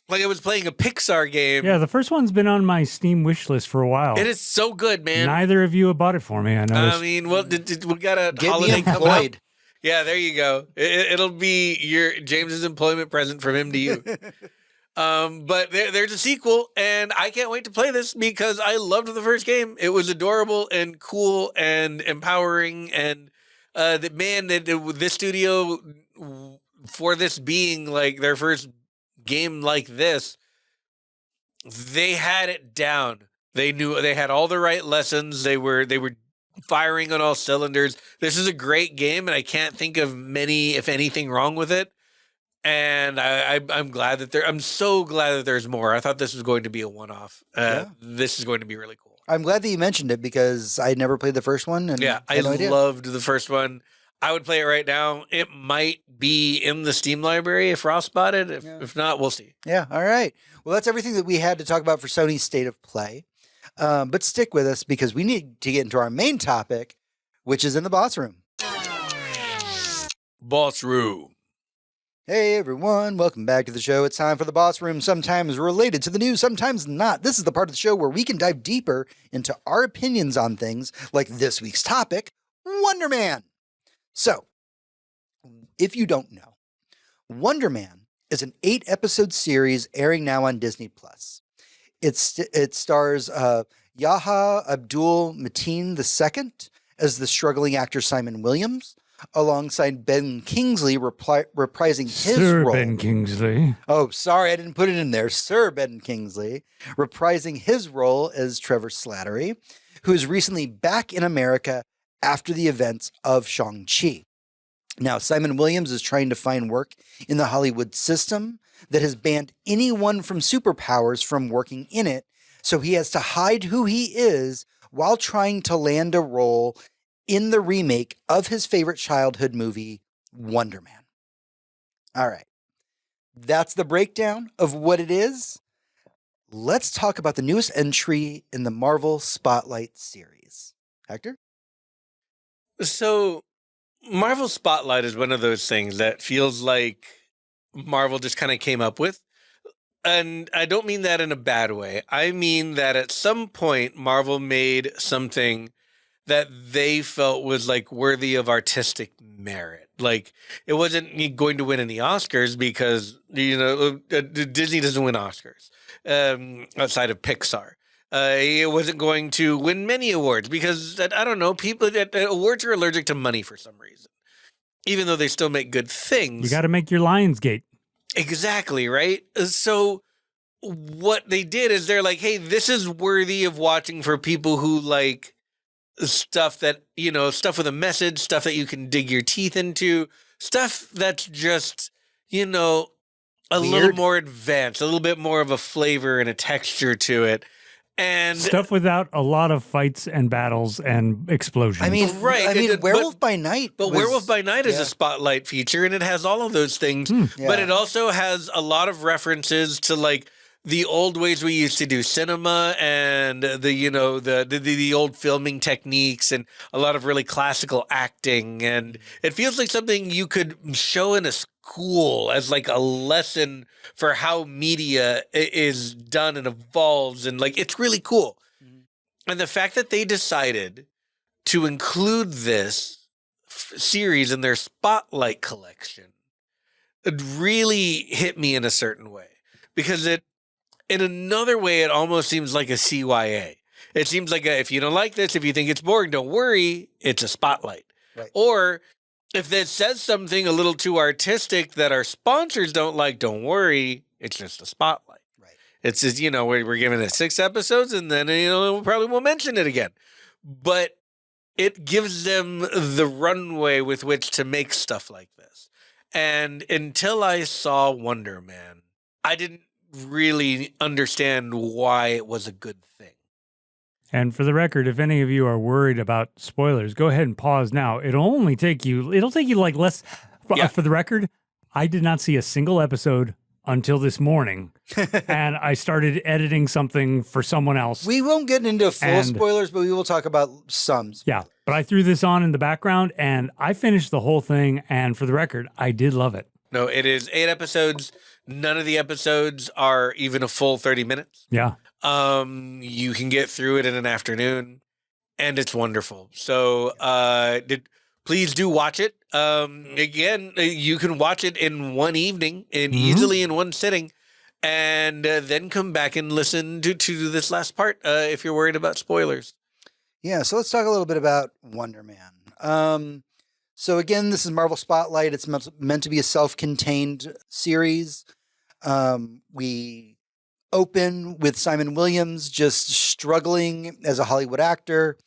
playing a Pixar game. Yeah, the first one's been on my Steam wish list for a while. It is so good, man. Neither of you have bought it for me, I noticed. I mean, well, we got a Get holiday me coming up. employed. Yeah, there you go. It'll be James's employment present from him to you. But there's a sequel, and I can't wait to play this because I loved the first game. It was adorable and cool and empowering, and this studio, for this being like their first game like this, they had it down. They knew they had all the right lessons. They were firing on all cylinders. This is a great game, and I can't think of many, if anything, wrong with it. And I'm so glad that there's more. I thought this was going to be a one-off. This is going to be really cool. I'm glad that you mentioned it because I never played the first one. And I loved the first one. I would play it right now. It might be in the Steam library if Ross bought it. If not, we'll see. Yeah. All right. Well, that's everything that we had to talk about for Sony's State of Play. But stick with us because we need to get into our main topic, which is in the boss room. Boss room. Hey everyone, welcome back to the show. It's time for the boss room, sometimes related to the news, sometimes not. This is the part of the show where we can dive deeper into our opinions on things like this week's topic, Wonder Man. So, if you don't know, Wonder Man is an 8-episode series airing now on Disney+. It stars Yaha Abdul Mateen II as the struggling actor Simon Williams, alongside Ben Kingsley reprising his Sir role. Ben Kingsley. Oh, sorry, I didn't put it in there. Sir Ben Kingsley, reprising his role as Trevor Slattery, who is recently back in America after the events of Shang-Chi. Now, Simon Williams is trying to find work in the Hollywood system that has banned anyone from superpowers from working in it, so he has to hide who he is while trying to land a role in the remake of his favorite childhood movie, Wonder Man. All right. That's the breakdown of what it is. Let's talk about the newest entry in the Marvel Spotlight series. Hector? So, Marvel Spotlight is one of those things that feels like Marvel just kind of came up with. And I don't mean that in a bad way. I mean that at some point, Marvel made something that they felt was like worthy of artistic merit. Like, it wasn't going to win any Oscars because, Disney doesn't win Oscars outside of Pixar. It wasn't going to win many awards because, I don't know, people at awards are allergic to money for some reason, even though they still make good things. You got to make your Lionsgate. Exactly, right? So what they did is they're like, hey, this is worthy of watching for people who like stuff that, stuff with a message, stuff that you can dig your teeth into, stuff that's just, a little more advanced, a little bit more of a flavor and a texture to it. And stuff without a lot of fights and battles and explosions. I mean, Werewolf by Night. But Werewolf by Night is a Spotlight feature, and it has all of those things. But it also has a lot of references to like the old ways we used to do cinema and the old filming techniques and a lot of really classical acting. And it feels like something you could show in a school as like a lesson for how media is done and evolves. And like, it's really cool. And the fact that they decided to include this series in their Spotlight collection, it really hit me in a certain way because in another way, it almost seems like a CYA. It seems like if you don't like this, if you think it's boring, don't worry, it's a Spotlight. Right. Or if it says something a little too artistic that our sponsors don't like, don't worry, it's just a Spotlight. Right. It's just, we're giving it 6 episodes and then, we probably won't mention it again. But it gives them the runway with which to make stuff like this. And until I saw Wonder Man, I didn't really understand why it was a good thing. And for the record, if any of you are worried about spoilers, go ahead and pause now. It'll take you like less. Yeah. For the record, I did not see a single episode until this morning. And I started editing something for someone else. We won't get into full spoilers, but we will talk about some. Yeah. But I threw this on in the background and I finished the whole thing. And for the record, I did love it. No, it is 8 episodes. None of the episodes are even a full 30 minutes. Yeah. You can get through it in an afternoon, and it's wonderful. So please do watch it. Again, you can watch it in one evening and easily in one sitting, and then come back and listen to this last part if you're worried about spoilers. Yeah, so let's talk a little bit about Wonder Man. So again, this is Marvel Spotlight. It's meant to be a self-contained series. We open with Simon Williams just struggling as a Hollywood actor.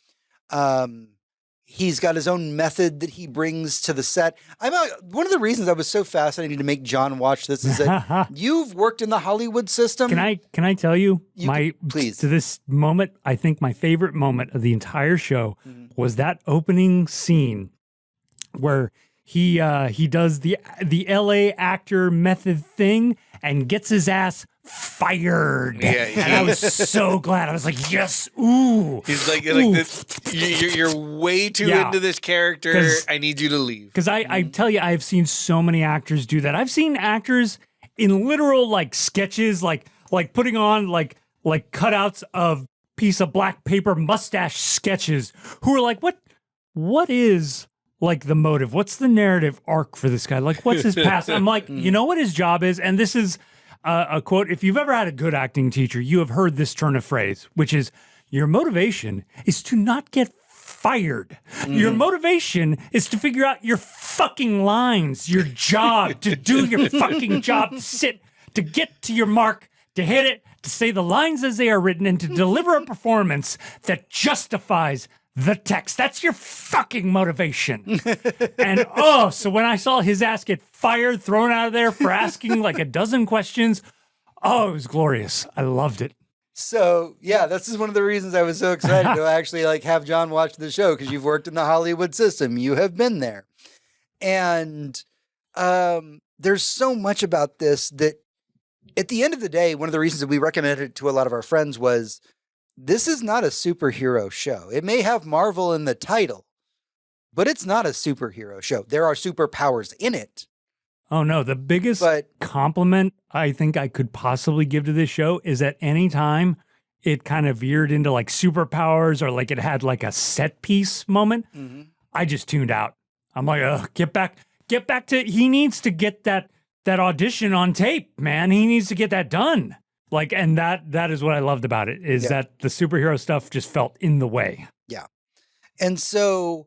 He's got his own method that he brings to the set. One of the reasons I was so fascinated to make John watch this is that you've worked in the Hollywood system. Can I tell you, please. To this moment, I think my favorite moment of the entire show was that opening scene where he does the LA actor method thing and gets his ass fired. Yeah, and I was so glad. I was like, yes, ooh. He's like this. You're way too into this character. I need you to leave. Because I tell you, I've seen so many actors do that. I've seen actors in literal like sketches, like putting on like cutouts of piece of black paper mustache sketches who are like, what is like the motive? What's the narrative arc for this guy? Like, what's his past? I'm like, you know what his job is? And this is a quote. If you've ever had a good acting teacher, you have heard this turn of phrase, which is, your motivation is to not get fired. Your motivation is to figure out your fucking lines, your job, to do your fucking job, to sit, to get to your mark, to hit it, to say the lines as they are written, and to deliver a performance that justifies the text. That's your fucking motivation. And so when I saw his ass get fired, thrown out of there for asking like a dozen questions, it was glorious. I loved it. So yeah, this is one of the reasons I was so excited to actually like have John watch the show, because you've worked in the Hollywood system. You have been there. And there's so much about this that at the end of the day, one of the reasons that we recommended it to a lot of our friends was this is not a superhero show. It may have Marvel in the title, but it's not a superhero show. There are superpowers in it. Oh no, the biggest compliment I think I could possibly give to this show is at any time it kind of veered into like superpowers or like it had like a set piece moment, I just tuned out. I'm like, get back to, he needs to get that audition on tape, man. He needs to get that done. Like, and that is what I loved about it, is that the superhero stuff just felt in the way. Yeah. And so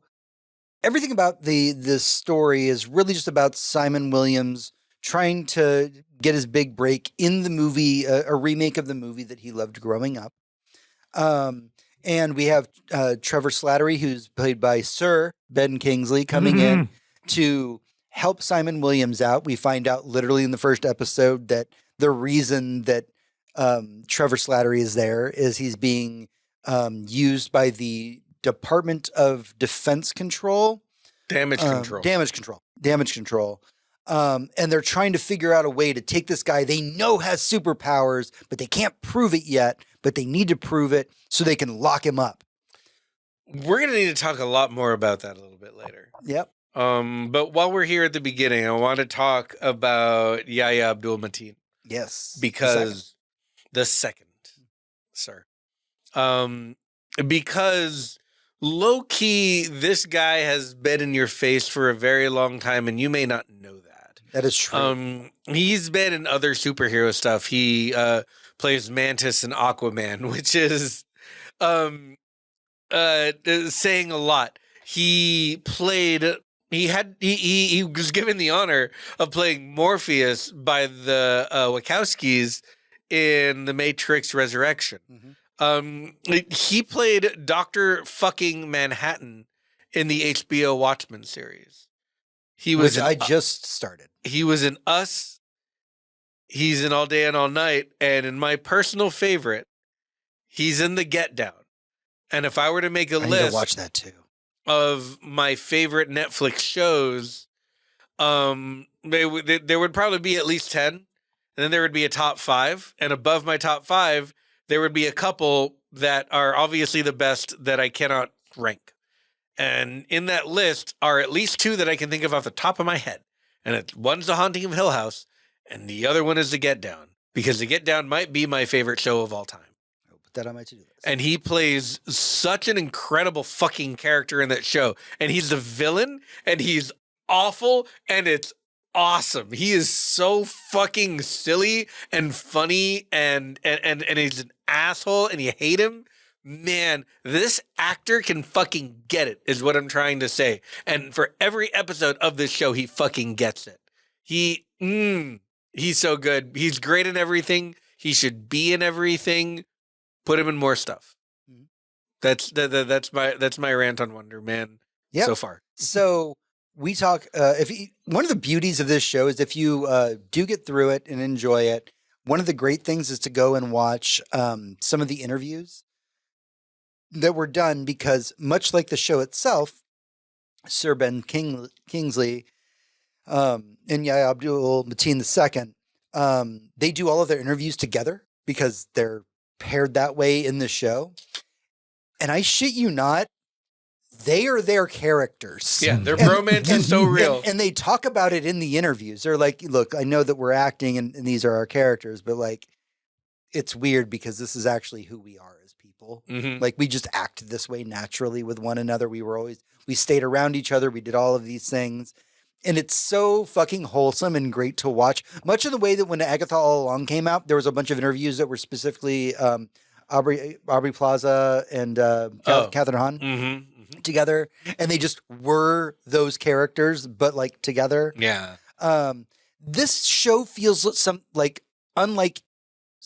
everything about this story is really just about Simon Williams trying to get his big break in the movie, a remake of the movie that he loved growing up. And we have Trevor Slattery, who's played by Sir Ben Kingsley, coming in to help Simon Williams out. We find out literally in the first episode that the reason that Trevor Slattery is there is he's being used by the Department of Defense Control. Damage control. And they're trying to figure out a way to take this guy they know has superpowers, but they can't prove it yet, but they need to prove it so they can lock him up. We're going to need to talk a lot more about that a little bit later. Yep. But while we're here at the beginning, I want to talk about Yahya Abdul-Mateen. Yes. Because the second, sir. Because low-key, this guy has been in your face for a very long time, and you may not know that. That is true. He's been in other superhero stuff. He plays Mantis in Aquaman, which is saying a lot. He was given the honor of playing Morpheus by the Wachowskis in The Matrix Resurrection. He played Dr. fucking Manhattan in the HBO Watchmen series. I just started. He was in Us. He's in All Day and All Night. And in my personal favorite, he's in The Get Down. And if I were to make a list, need to watch that too, of my favorite Netflix shows, there would probably be at least 10. And then there would be a top 5. And above my top 5, there would be a couple that are obviously the best that I cannot rank. And in that list are at least 2 that I can think of off the top of my head. And one's The Haunting of Hill House, and the other one is The Get Down. Because The Get Down might be my favorite show of all time. I'll put that on my to-do list. And he plays such an incredible fucking character in that show. And he's the villain, and he's awful, and it's awesome. He is so fucking silly and funny, and he's an asshole, and you hate him. Man, this actor can fucking get it, is what I'm trying to say. And for every episode of this show, he fucking gets it. He's so good. He's great in everything. He should be in everything. Put him in more stuff. That's my rant on Wonder Man so far. So we talk. One of the beauties of this show is if you do get through it and enjoy it, one of the great things is to go and watch some of the interviews that were done, because much like the show itself, Sir Ben Kingsley and Yahya Abdul-Mateen II, they do all of their interviews together because they're paired that way in the show. And I shit you not, they are their characters. Yeah, their bromance is so real. And they talk about it in the interviews. They're like, look, I know that we're acting and these are our characters, but like, it's weird because this is actually who we are as people. Like, we just act this way naturally with one another. We stayed around each other. We did all of these things. And it's so fucking wholesome and great to watch. Much of the way that when Agatha All Along came out, there was a bunch of interviews that were specifically Aubrey Plaza and Catherine Hahn together, and they just were those characters, but like together. Yeah. This show feels unlike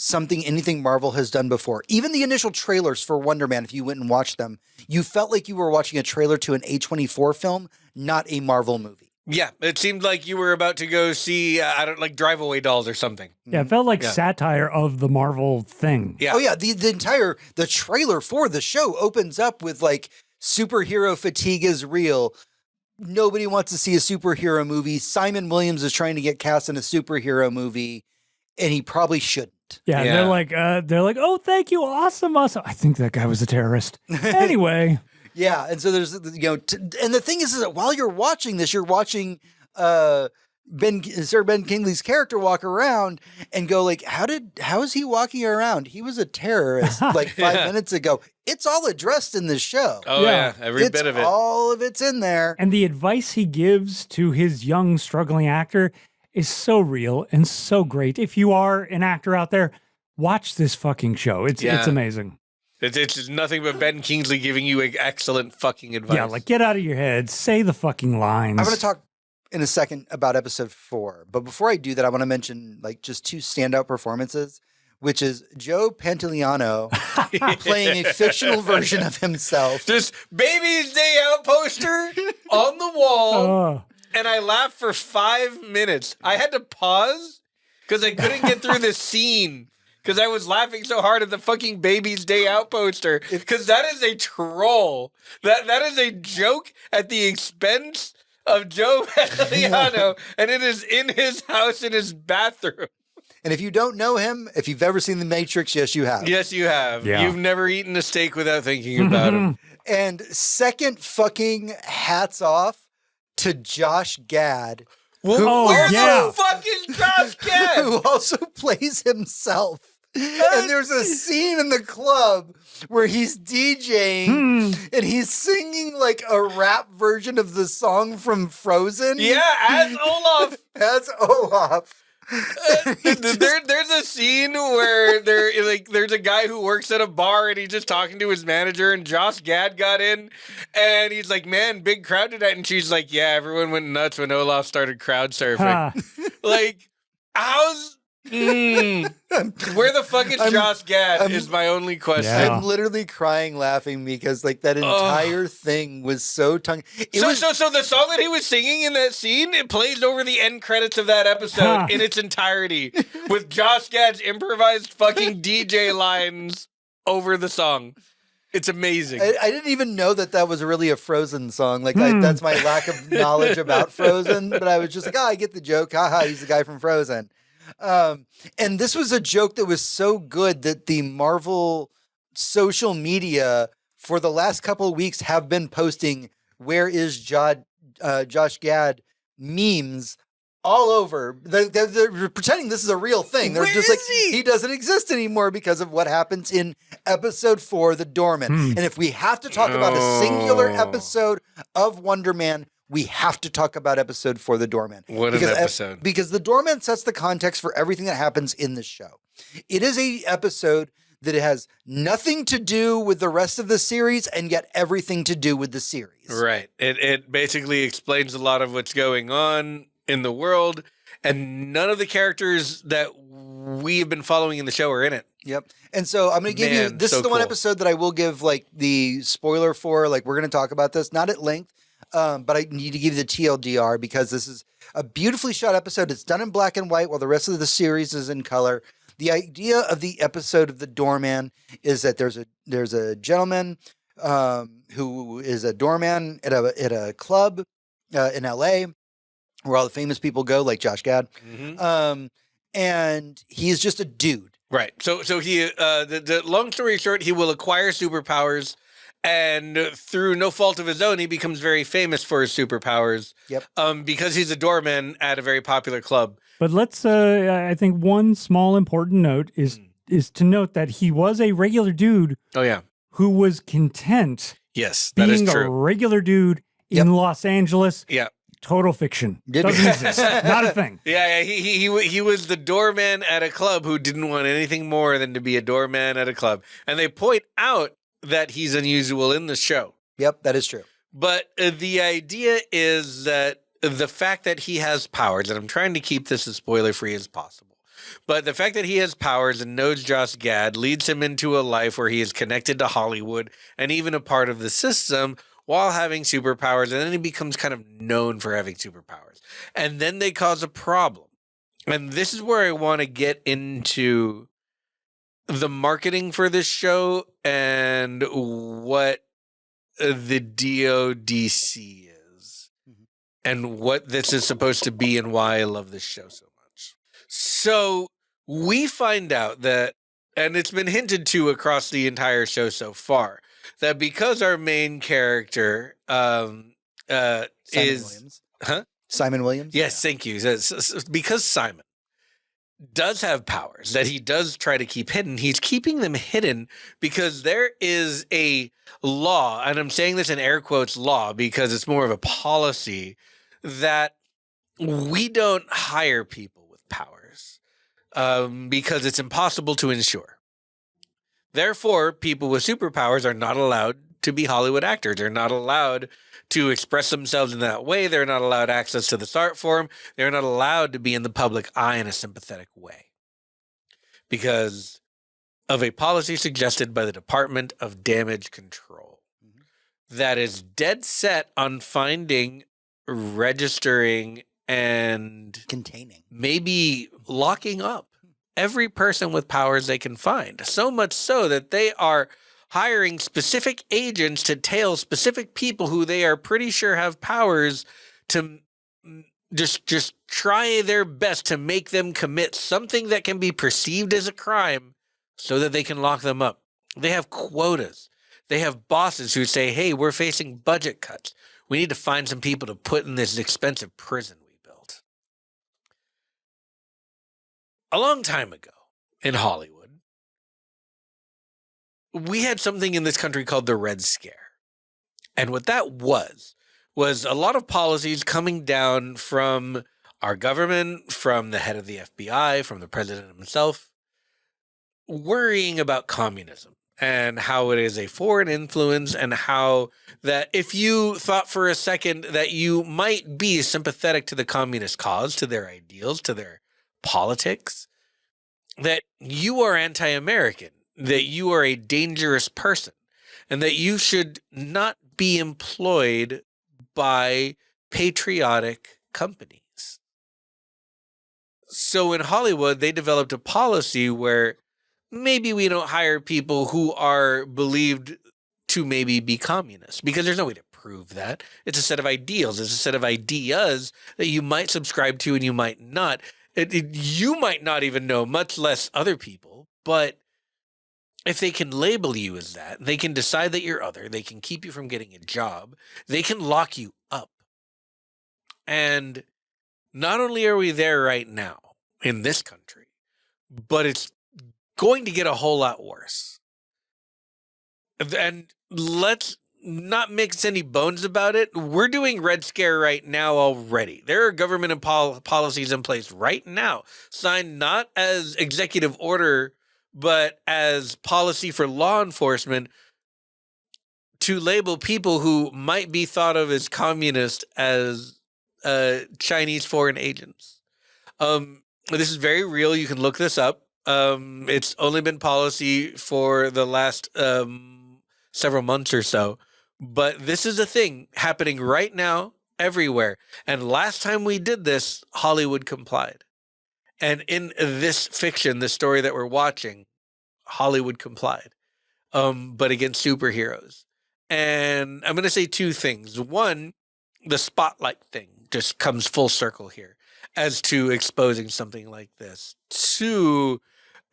anything Marvel has done before. Even the initial trailers for Wonder Man, if you went and watched them, you felt like you were watching a trailer to an A24 film, not a Marvel movie. Yeah, it seemed like you were about to go see, Drive Away Dolls or something. Yeah, it felt like satire of the Marvel thing. Yeah. Oh yeah, the trailer for the show opens up with like superhero fatigue is real. Nobody wants to see a superhero movie. Simon Williams is trying to get cast in a superhero movie, and he probably shouldn't. Yeah, they're like, oh, thank you, awesome. I think that guy was a terrorist. Anyway. Yeah, and so there's, and the thing is that while you're watching this, you're watching Sir Ben Kingsley's character walk around and go like, how is he walking around? He was a terrorist like 5 minutes ago. It's all addressed in this show. Oh yeah, every bit of it. All of it's in there. And the advice he gives to his young struggling actor is so real and so great. If you are an actor out there, watch this fucking show. It's amazing. It's nothing but Ben Kingsley giving you excellent fucking advice. Yeah, like get out of your head, say the fucking lines. I'm going to talk in a second about episode 4, but before I do that, I want to mention like just 2 standout performances, which is Joe Pantoliano playing a fictional version of himself. This Baby's Day Out poster on the wall, and I laughed for 5 minutes. I had to pause because I couldn't get through this scene. Because I was laughing so hard at the fucking Baby's Day Out poster. Because that is a troll. That is a joke at the expense of Joe Pantoliano. And it is in his house, in his bathroom. And if you don't know him, if you've ever seen The Matrix, yes, you have. Yes, you have. Yeah. You've never eaten a steak without thinking about him. And second fucking hats off to Josh Gad. Fucking Josh Gad. Who also plays himself. And there's a scene in the club where he's DJing and he's singing like a rap version of the song from Frozen. Yeah, as Olaf. As Olaf. There's a scene where there's a guy who works at a bar and he's just talking to his manager, and Josh Gad got in and he's like, man, big crowd tonight. And she's like, yeah, everyone went nuts when Olaf started crowd surfing. Like, where the fuck is Josh Gad is my only question. Yeah. I'm literally crying laughing because like that entire thing was so So the song that he was singing in that scene, it plays over the end credits of that episode in its entirety with Josh Gad's improvised fucking DJ lines over the song. It's amazing. I didn't even know that was really a Frozen song. Like that's my lack of knowledge about Frozen, but I was just like, I get the joke. Haha, he's the guy from Frozen. And this was a joke that was so good that the Marvel social media for the last couple of weeks have been posting "Where is Josh Gad" memes all over. They're pretending this is a real thing. They're just like, he doesn't exist anymore because of what happens in episode 4, The Doorman. And if we have to talk about a singular episode of Wonder Man, we have to talk about episode 4, The Doorman. What an episode. Because The Doorman sets the context for everything that happens in the show. It is a episode that it has nothing to do with the rest of the series and yet everything to do with the series. Right. It basically explains a lot of what's going on in the world, and none of the characters that we have been following in the show are in it. Yep. And so I'm going to give you, this is the one episode that I will give like the spoiler for, like we're going to talk about this, not at length, but I need to give you the TLDR because this is a beautifully shot episode. It's done in black and white while the rest of the series is in color. The idea of the episode of The Doorman is that there's a gentleman who is a doorman at a club in LA where all the famous people go, like Josh Gad. And he's just a dude. Right. So he the long story short, he will acquire superpowers, and through no fault of his own, he becomes very famous for his superpowers. Yep. Because he's a doorman at a very popular club. But let's I think one small important note is to note that he was a regular dude. Oh yeah. Who was content Yes, that is being true. a regular dude in Los Angeles. Yeah. total fiction. Did- Doesn't exist. Not a thing. Yeah, he was the doorman at a club who didn't want anything more than to be a doorman at a club. And they point out that he's unusual in the show. Yep, that is true. But the idea is that the fact that he has powers, and I'm trying to keep this as spoiler-free as possible, but the fact that he has powers and knows Josh Gad leads him into a life where he is connected to Hollywood and even a part of the system while having superpowers, and then he becomes kind of known for having superpowers. And then they cause a problem. And this is where I want to get into the marketing for this show and what the DODC is and what this is supposed to be and why I love this show so much. So we find out that, and it's been hinted to across the entire show so far, that because our main character Simon is... Williams. Huh? Simon Williams? Yes, thank you. Because Simon does have powers that he does try to keep hidden, he's keeping them hidden because there is a law, and I'm saying this in air quotes law because it's more of a policy, that we don't hire people with powers because it's impossible to ensure. Therefore, people with superpowers are not allowed to be Hollywood actors. They're not allowed to express themselves in that way. They're not allowed access to this art form. They're not allowed to be in the public eye in a sympathetic way because of a policy suggested by the Department of Damage Control that is dead set on finding, registering, and Containing. maybe locking up every person with powers they can find. So much so that they are hiring specific agents to tail specific people who they are pretty sure have powers to just try their best to make them commit something that can be perceived as a crime so that they can lock them up. They have quotas. They have bosses who say, hey, we're facing budget cuts. We need to find some people to put in this expensive prison we built. A long time ago in Hollywood, we had something in this country called the Red Scare. And what that was a lot of policies coming down from our government, from the head of the FBI, from the president himself, worrying about communism and how it is a foreign influence and how that if you thought for a second that you might be sympathetic to the communist cause, to their ideals, to their politics, that you are anti-American, that you are a dangerous person, and that you should not be employed by patriotic companies. So in Hollywood, they developed a policy where maybe we don't hire people who are believed to maybe be communists, because there's no way to prove that. It's a set of ideals. It's a set of ideas that you might subscribe to and you might not. You might not even know, much less other people, but if they can label you as that, they can decide that you're other, they can keep you from getting a job, they can lock you up. And not only are we there right now in this country, but it's going to get a whole lot worse. And let's not mix any bones about it. We're doing Red Scare right now already. There are government and policies in place right now, signed not as executive order, but as policy for law enforcement, to label people who might be thought of as communist as Chinese foreign agents. This is very real. You can look this up. It's only been policy for the last several months or so, but this is a thing happening right now everywhere. And last time we did this, Hollywood complied. And in this fiction, the story that we're watching, Hollywood complied, but against superheroes. And I'm going to say two things. One, the spotlight thing just comes full circle here as to exposing something like this. Two,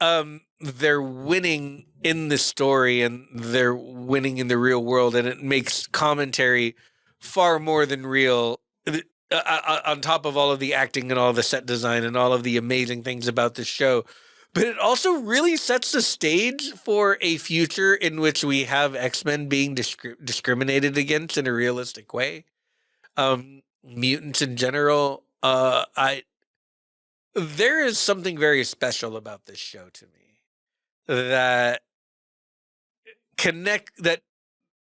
they're winning in the story and they're winning in the real world, and it makes commentary far more than real. On top of all of the acting and all the set design and all of the amazing things about the show. But it also really sets the stage for a future in which we have X-Men being discriminated against in a realistic way. mutants in general, there is something very special about this show to me that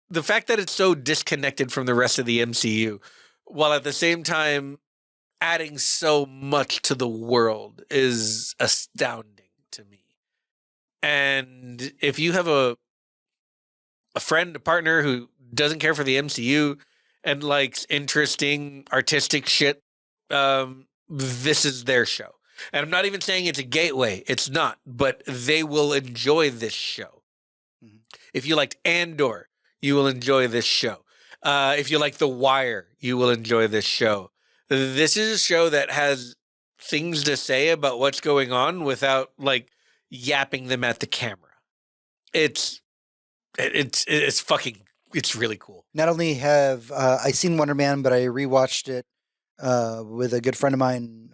the fact that it's so disconnected from the rest of the MCU, while at the same time adding so much to the world, is astounding to me. And if you have a friend, a partner who doesn't care for the MCU and likes interesting artistic shit, this is their show. And I'm not even saying it's a gateway. It's not, but they will enjoy this show. Mm-hmm. If you liked Andor, you will enjoy this show. If you like The Wire, you will enjoy this show. This is a show that has things to say about what's going on without like yapping them at the camera. It's really cool. Not only have I seen Wonder Man, but I rewatched it with a good friend of mine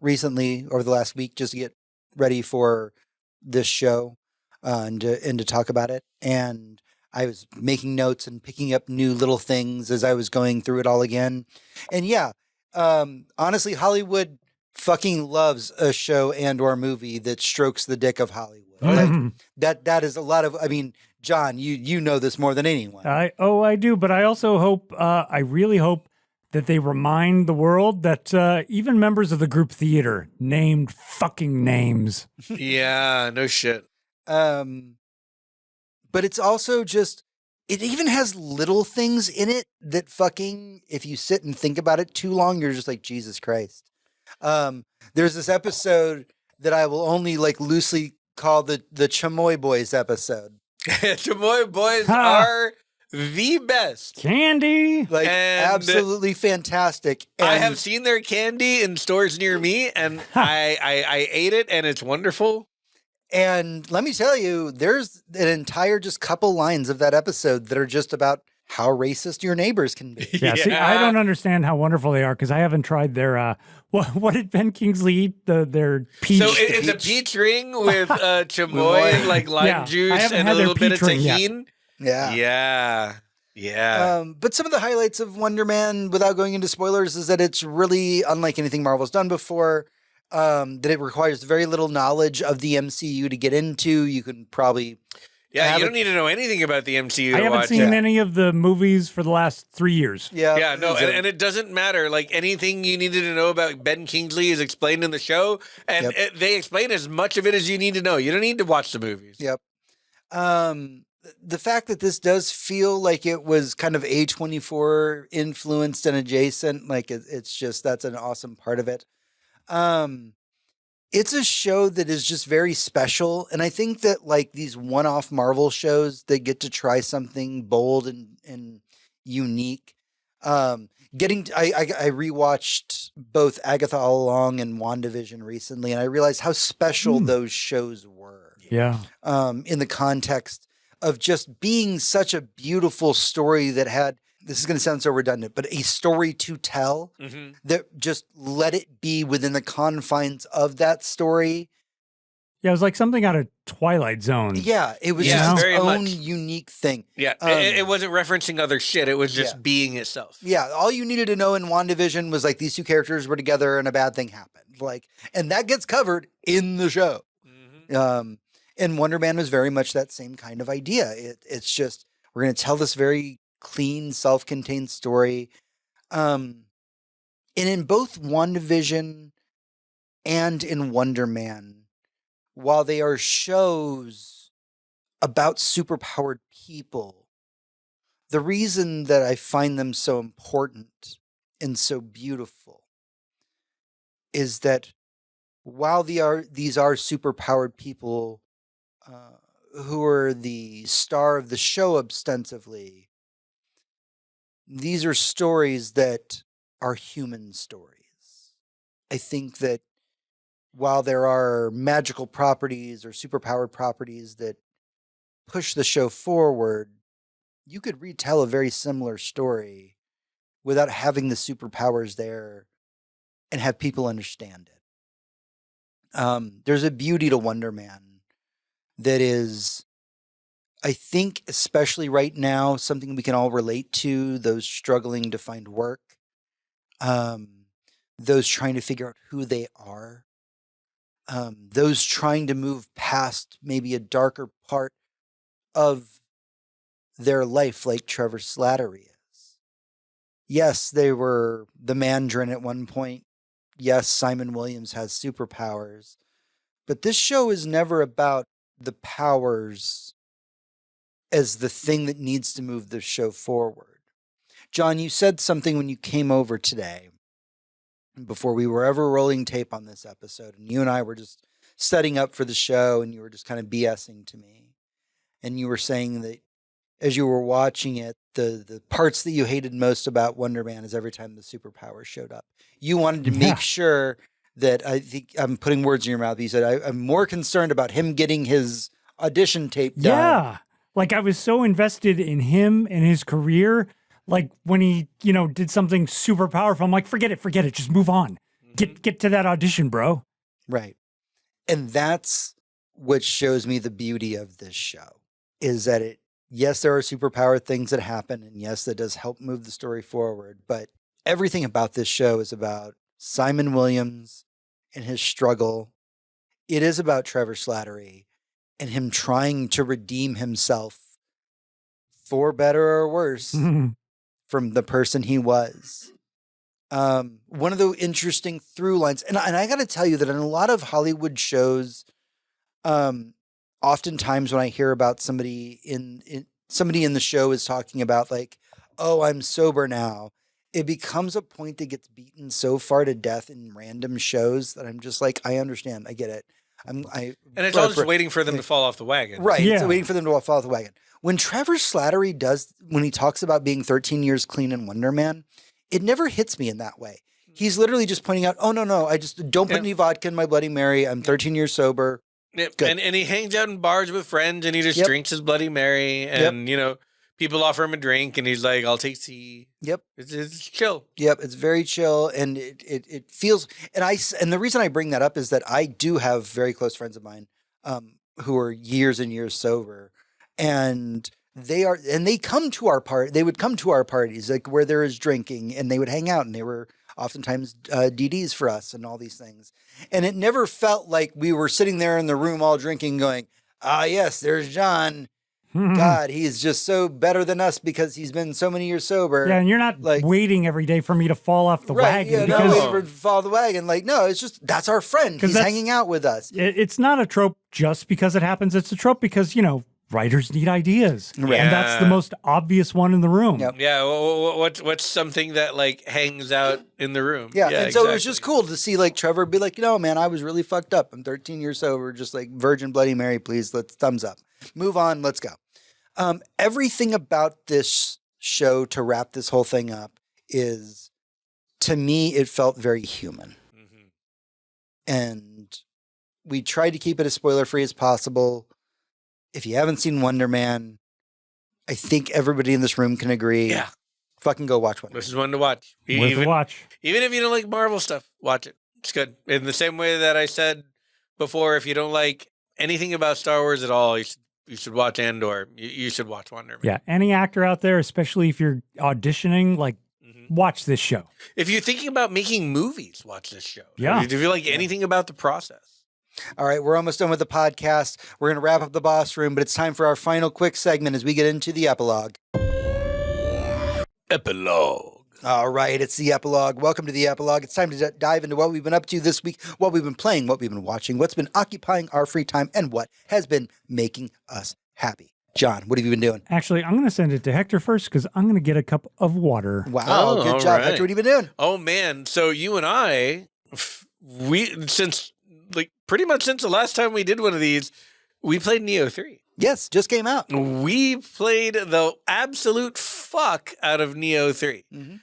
recently over the last week just to get ready for this show and to talk about it. And I was making notes and picking up new little things as I was going through it all again. And yeah, honestly, Hollywood fucking loves a show and or movie that strokes the dick of Hollywood. That is a lot of, I mean, John, you know this more than anyone. I do, but I also hope, I really hope that they remind the world that even members of the group theater named fucking names. Yeah, no shit. But it's also just, it even has little things in it that fucking, if you sit and think about it too long, you're just like, Jesus Christ. There's this episode that I will only like loosely call the Chamoy Boys episode. Chamoy Boys are the best. Candy. Like, absolutely fantastic. And I have seen their candy in stores near me, and I ate it, and it's wonderful. And let me tell you, there's an entire just couple lines of that episode that are just about how racist your neighbors can be. Yeah, see, I don't understand how wonderful they are because I haven't tried their, what did Ben Kingsley eat? Their peach. So it's a peach ring with chamoy, like lime juice and a little bit of tahini. Yeah. Yeah. But some of the highlights of Wonder Man, without going into spoilers, is that it's really unlike anything Marvel's done before. That it requires very little knowledge of the MCU to get into. You can probably... Yeah, you don't need to know anything about the MCU I to haven't watch seen any of the movies for the last 3 years. Yeah, no, and it doesn't matter. Like, anything you needed to know about Ben Kingsley is explained in the show, and they explain as much of it as you need to know. You don't need to watch the movies. Yep. The fact that this does feel like it was kind of A24 influenced and adjacent, like it's just, that's an awesome part of it. It's a show that is just very special. And I think that like these one-off Marvel shows that get to try something bold and unique. I rewatched both Agatha All Along and WandaVision recently, and I realized how special those shows were. Yeah. In the context of just being such a beautiful story that had, this is going to sound so redundant, but a story to tell that just let it be within the confines of that story. Yeah, it was like something out of Twilight Zone. Yeah, it was just its own unique thing. Yeah, it wasn't referencing other shit. It was just being itself. Yeah, all you needed to know in WandaVision was like these two characters were together and a bad thing happened. Like, and that gets covered in the show. And Wonder Man was very much that same kind of idea. It's just, we're going to tell this very clean, self-contained story. And in both WandaVision and in Wonder Man, while they are shows about superpowered people, the reason that I find them so important and so beautiful is that while these are superpowered people who are the star of the show ostensibly, these are stories that are human stories. I think that while there are magical properties or superpowered properties that push the show forward, you could retell a very similar story without having the superpowers there and have people understand it. There's a beauty to Wonder Man that is, I think, especially right now, something we can all relate to, those struggling to find work. those trying to figure out who they are, those trying to move past maybe a darker part of their life, like Trevor Slattery is. Yes, they were the Mandarin at one point. Yes, Simon Williams has superpowers. But this show is never about the powers as the thing that needs to move the show forward. John, you said something when you came over today, before we were ever rolling tape on this episode, and you and I were just setting up for the show, and you were just kind of BSing to me. And you were saying that as you were watching it, the parts that you hated most about Wonder Man is every time the superpowers showed up. You wanted to make sure that, I think I'm putting words in your mouth. You said, I'm more concerned about him getting his audition tape done. Yeah. Like I was so invested in him and his career. Like when he, did something super powerful, I'm like, forget it. Just move on. Get to that audition, bro. Right. And that's what shows me the beauty of this show, is that yes, there are superpower things that happen, and yes, that does help move the story forward, but everything about this show is about Simon Williams and his struggle. It is about Trevor Slattery and him trying to redeem himself, for better or worse, from the person he was. One of the interesting through lines, and I got to tell you that in a lot of Hollywood shows, oftentimes when I hear about somebody in the show is talking about like, oh, I'm sober now, it becomes a point that gets beaten so far to death in random shows that I'm just like, I understand, I get it. And it's all just waiting for them to fall off the wagon. Right. Yeah. It's waiting for them to fall off the wagon. When Trevor Slattery when he talks about being 13 years clean in Wonder Man, it never hits me in that way. He's literally just pointing out, oh, no, I just don't put any vodka in my Bloody Mary. I'm 13 years sober. Yep. And he hangs out in bars with friends and he just drinks his Bloody Mary and, people offer him a drink and he's like, I'll take C. Yep. It's chill. Yep. It's very chill. And it feels, and the reason I bring that up is that I do have very close friends of mine, who are years and years sober, and they would come to our parties, like where there is drinking, and they would hang out, and they were oftentimes DDs for us and all these things. And it never felt like we were sitting there in the room all drinking going, yes, there's John. God, he's just so better than us because he's been so many years sober. Yeah, and you're not waiting every day for me to fall off the wagon. Yeah, because no, waiting for fall off the wagon. Like, no, it's just, that's our friend. He's hanging out with us. It's not a trope just because it happens. It's a trope because, writers need ideas. Right. And that's the most obvious one in the room. Yep. Yeah. What's something that like hangs out in the room? Yeah. And so it was just cool to see like Trevor be like, man, I was really fucked up. I'm 13 years sober. Just like Virgin Bloody Mary, please. Let's thumbs up. Move on. Let's go. Everything about this show, to wrap this whole thing up, is, to me, it felt very human. Mm-hmm. And we tried to keep it as spoiler-free as possible. If you haven't seen Wonder Man, I think everybody in this room can agree. Yeah. Fucking go watch Wonder Man. This is one to watch. Worth a watch. Even if you don't like Marvel stuff, watch it. It's good. In the same way that I said before, if you don't like anything about Star Wars at all, you should watch Andor. You should watch Wonder Man. Yeah, any actor out there, especially if you're auditioning, watch this show. If you're thinking about making movies, watch this show. Yeah. If you like anything about the process. All right, we're almost done with the podcast. We're going to wrap up the boss room, but it's time for our final quick segment as we get into the epilogue. Epilogue. All right, it's the epilogue. Welcome to the epilogue. It's time to dive into what we've been up to this week, what we've been playing, what we've been watching, what's been occupying our free time, and what has been making us happy. John, what have you been doing? Actually, I'm going to send it to Hector first because I'm going to get a cup of water. Wow, good job. Right. Hector, what have you been doing? Oh, man. So you and I, pretty much since the last time we did one of these, we played Neo 3. Yes, just came out. We played the absolute fuck out of Neo 3. Mm-hmm.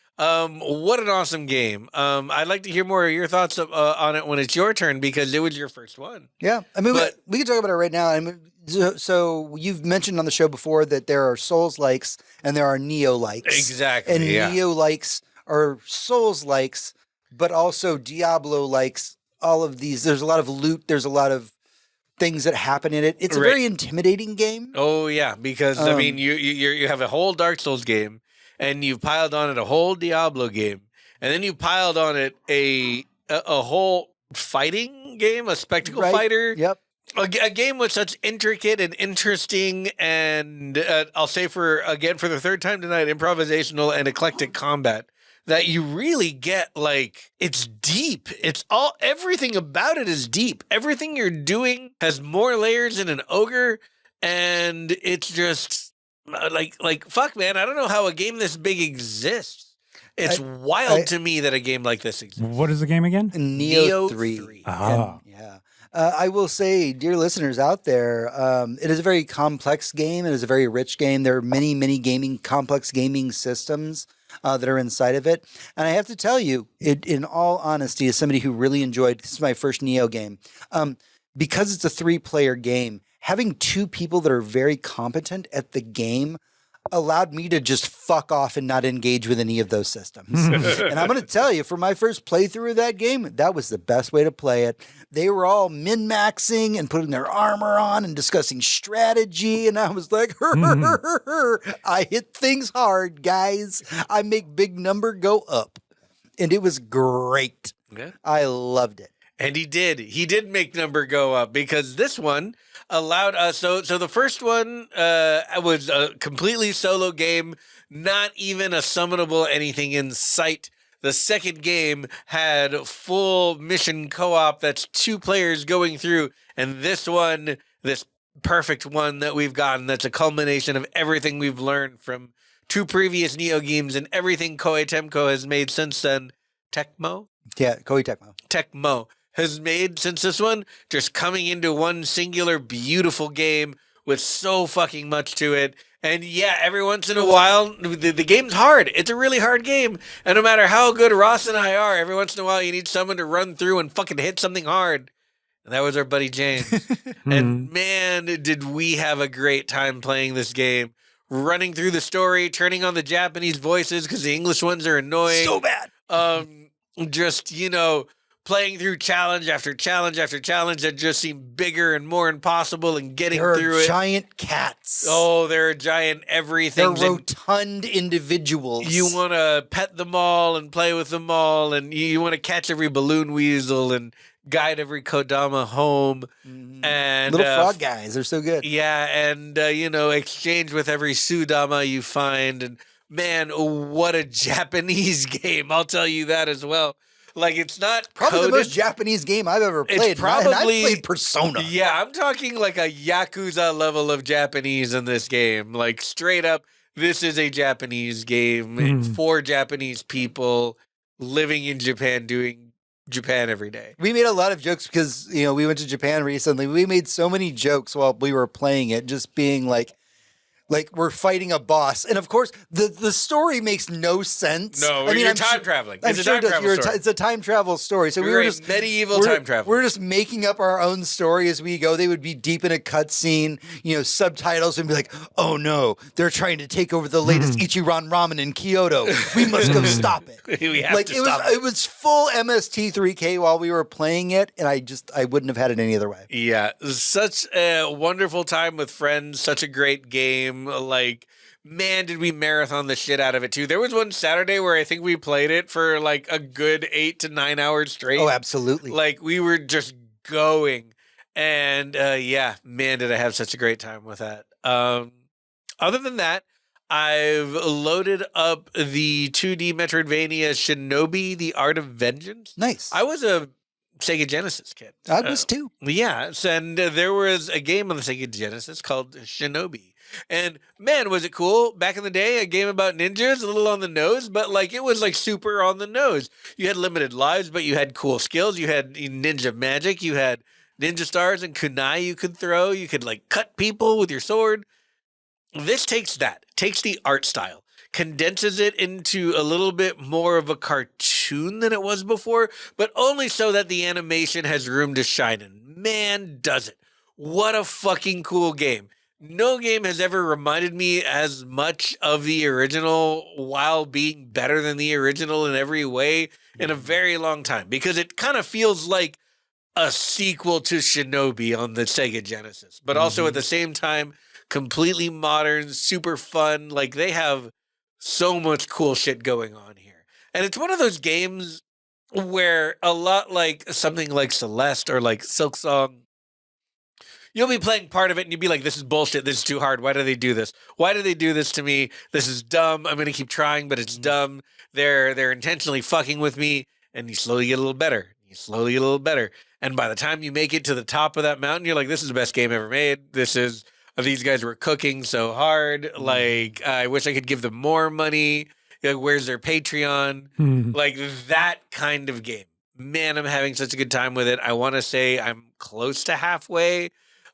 What an awesome game. I'd like to hear more of your thoughts on it when it's your turn because it was your first one. Yeah. I mean, we can talk about it right now. I mean, so you've mentioned on the show before that there are Souls-likes and there are Neo-likes. Exactly. And Neo-likes are Souls-likes, but also Diablo-likes. All of these, there's a lot of loot. There's a lot of things that happen in it. It's a very intimidating game. Oh, yeah. Because, I mean, you have a whole Dark Souls game. And you've piled on it a whole Diablo game. and then you piled on it a whole fighting game, a spectacle fighter. Yep. A game with such intricate and interesting and I'll say for the third time tonight, improvisational and eclectic combat that you really get like it's deep. Everything about it is deep. Everything you're doing has more layers than an ogre, and it's just like fuck, man. I don't know how a game this big exists. It's wild to me that a game like this exists. What is the game again? Neo 3. Ah. Yeah. I will say, dear listeners out there, it is a very complex game. It is a very rich game. There are many, many complex gaming systems that are inside of it. And I have to tell you, in all honesty, as somebody who really enjoyed, this is my first Neo game, because it's a 3-player game, having 2 people that are very competent at the game allowed me to just fuck off and not engage with any of those systems. And I'm going to tell you, for my first playthrough of that game, that was the best way to play it. They were all min-maxing and putting their armor on and discussing strategy. And I was like, I hit things hard, guys. I make big number go up. And it was great. Yeah. I loved it. And he did make number go up, because this one allowed us. So the first one was a completely solo game, not even a summonable anything in sight. The second game had full mission co-op. That's 2 players going through. And this one, this perfect one that we've gotten, that's a culmination of everything we've learned from 2 previous Neo games and everything Koei Tecmo has made since then. Tecmo? Yeah, Koei Tecmo. Tecmo has made since this one, just coming into one singular beautiful game with so fucking much to it. And yeah, every once in a while, the game's hard. It's a really hard game. And no matter how good Ross and I are, every once in a while you need someone to run through and fucking hit something hard. And that was our buddy James. And man, did we have a great time playing this game. Running through the story, turning on the Japanese voices because the English ones are annoying. So bad. Just, playing through challenge after challenge after challenge that just seem bigger and more impossible, and getting through it. Giant cats. Oh, they're giant everything. They're rotund individuals. You want to pet them all and play with them all, and you want to catch every balloon weasel and guide every Kodama home. And little frog guys, they're so good. Yeah, and exchange with every Sudama you find. And man, what a Japanese game! I'll tell you that as well. Like, it's not probably coded. The most Japanese game I've ever played. It's probably, and I played Persona. Yeah, I'm talking like a Yakuza level of Japanese in this game. Like, straight up, this is a Japanese game for Japanese people living in Japan, doing Japan every day. We made a lot of jokes because, we went to Japan recently. We made so many jokes while we were playing it, just being like we're fighting a boss. And of course, the story makes no sense. No, you're time traveling. It's a time travel story. It's a time travel story. So we were just medieval time travel. We're just making up our own story as we go. They would be deep in a cutscene, subtitles, and be like, "Oh no, they're trying to take over the latest Ichiran ramen in Kyoto. We must go stop it." We have to stop it was full MST3K while we were playing it, and I wouldn't have had it any other way. Yeah, such a wonderful time with friends. Such a great game. Like, man, did we marathon the shit out of it too. There was one Saturday where I think we played it for like a good 8 to 9 hours straight. Oh, absolutely. Like, we were just going. And yeah, man, did I have such a great time with that. Other than that, I've loaded up the 2D Metroidvania Shinobi, The Art of Vengeance. Nice. I was a Sega Genesis kid. I was too. Yes, and there was a game on the Sega Genesis called Shinobi. And man, was it cool back in the day, a game about ninjas, a little on the nose, but like it was like super on the nose. You had limited lives, but you had cool skills. You had ninja magic. You had ninja stars and kunai you could throw. You could like cut people with your sword. This takes the art style, condenses it into a little bit more of a cartoon than it was before, but only so that the animation has room to shine. And man, does it. What a fucking cool game. No game has ever reminded me as much of the original while being better than the original in every way in a very long time, because it kind of feels like a sequel to Shinobi on the Sega Genesis, but also at the same time, completely modern, super fun. Like, they have so much cool shit going on here. And it's one of those games where a lot like something like Celeste or like Silksong, you'll be playing part of it and you'll be like, this is bullshit. This is too hard. Why do they do this? Why do they do this to me? This is dumb. I'm going to keep trying, but it's dumb. They're intentionally fucking with me. And you slowly get a little better. You slowly get a little better. And by the time you make it to the top of that mountain, you're like, this is the best game ever made. These guys were cooking so hard. Like, I wish I could give them more money. Like, where's their Patreon? Like that kind of game. Man, I'm having such a good time with it. I want to say I'm close to halfway.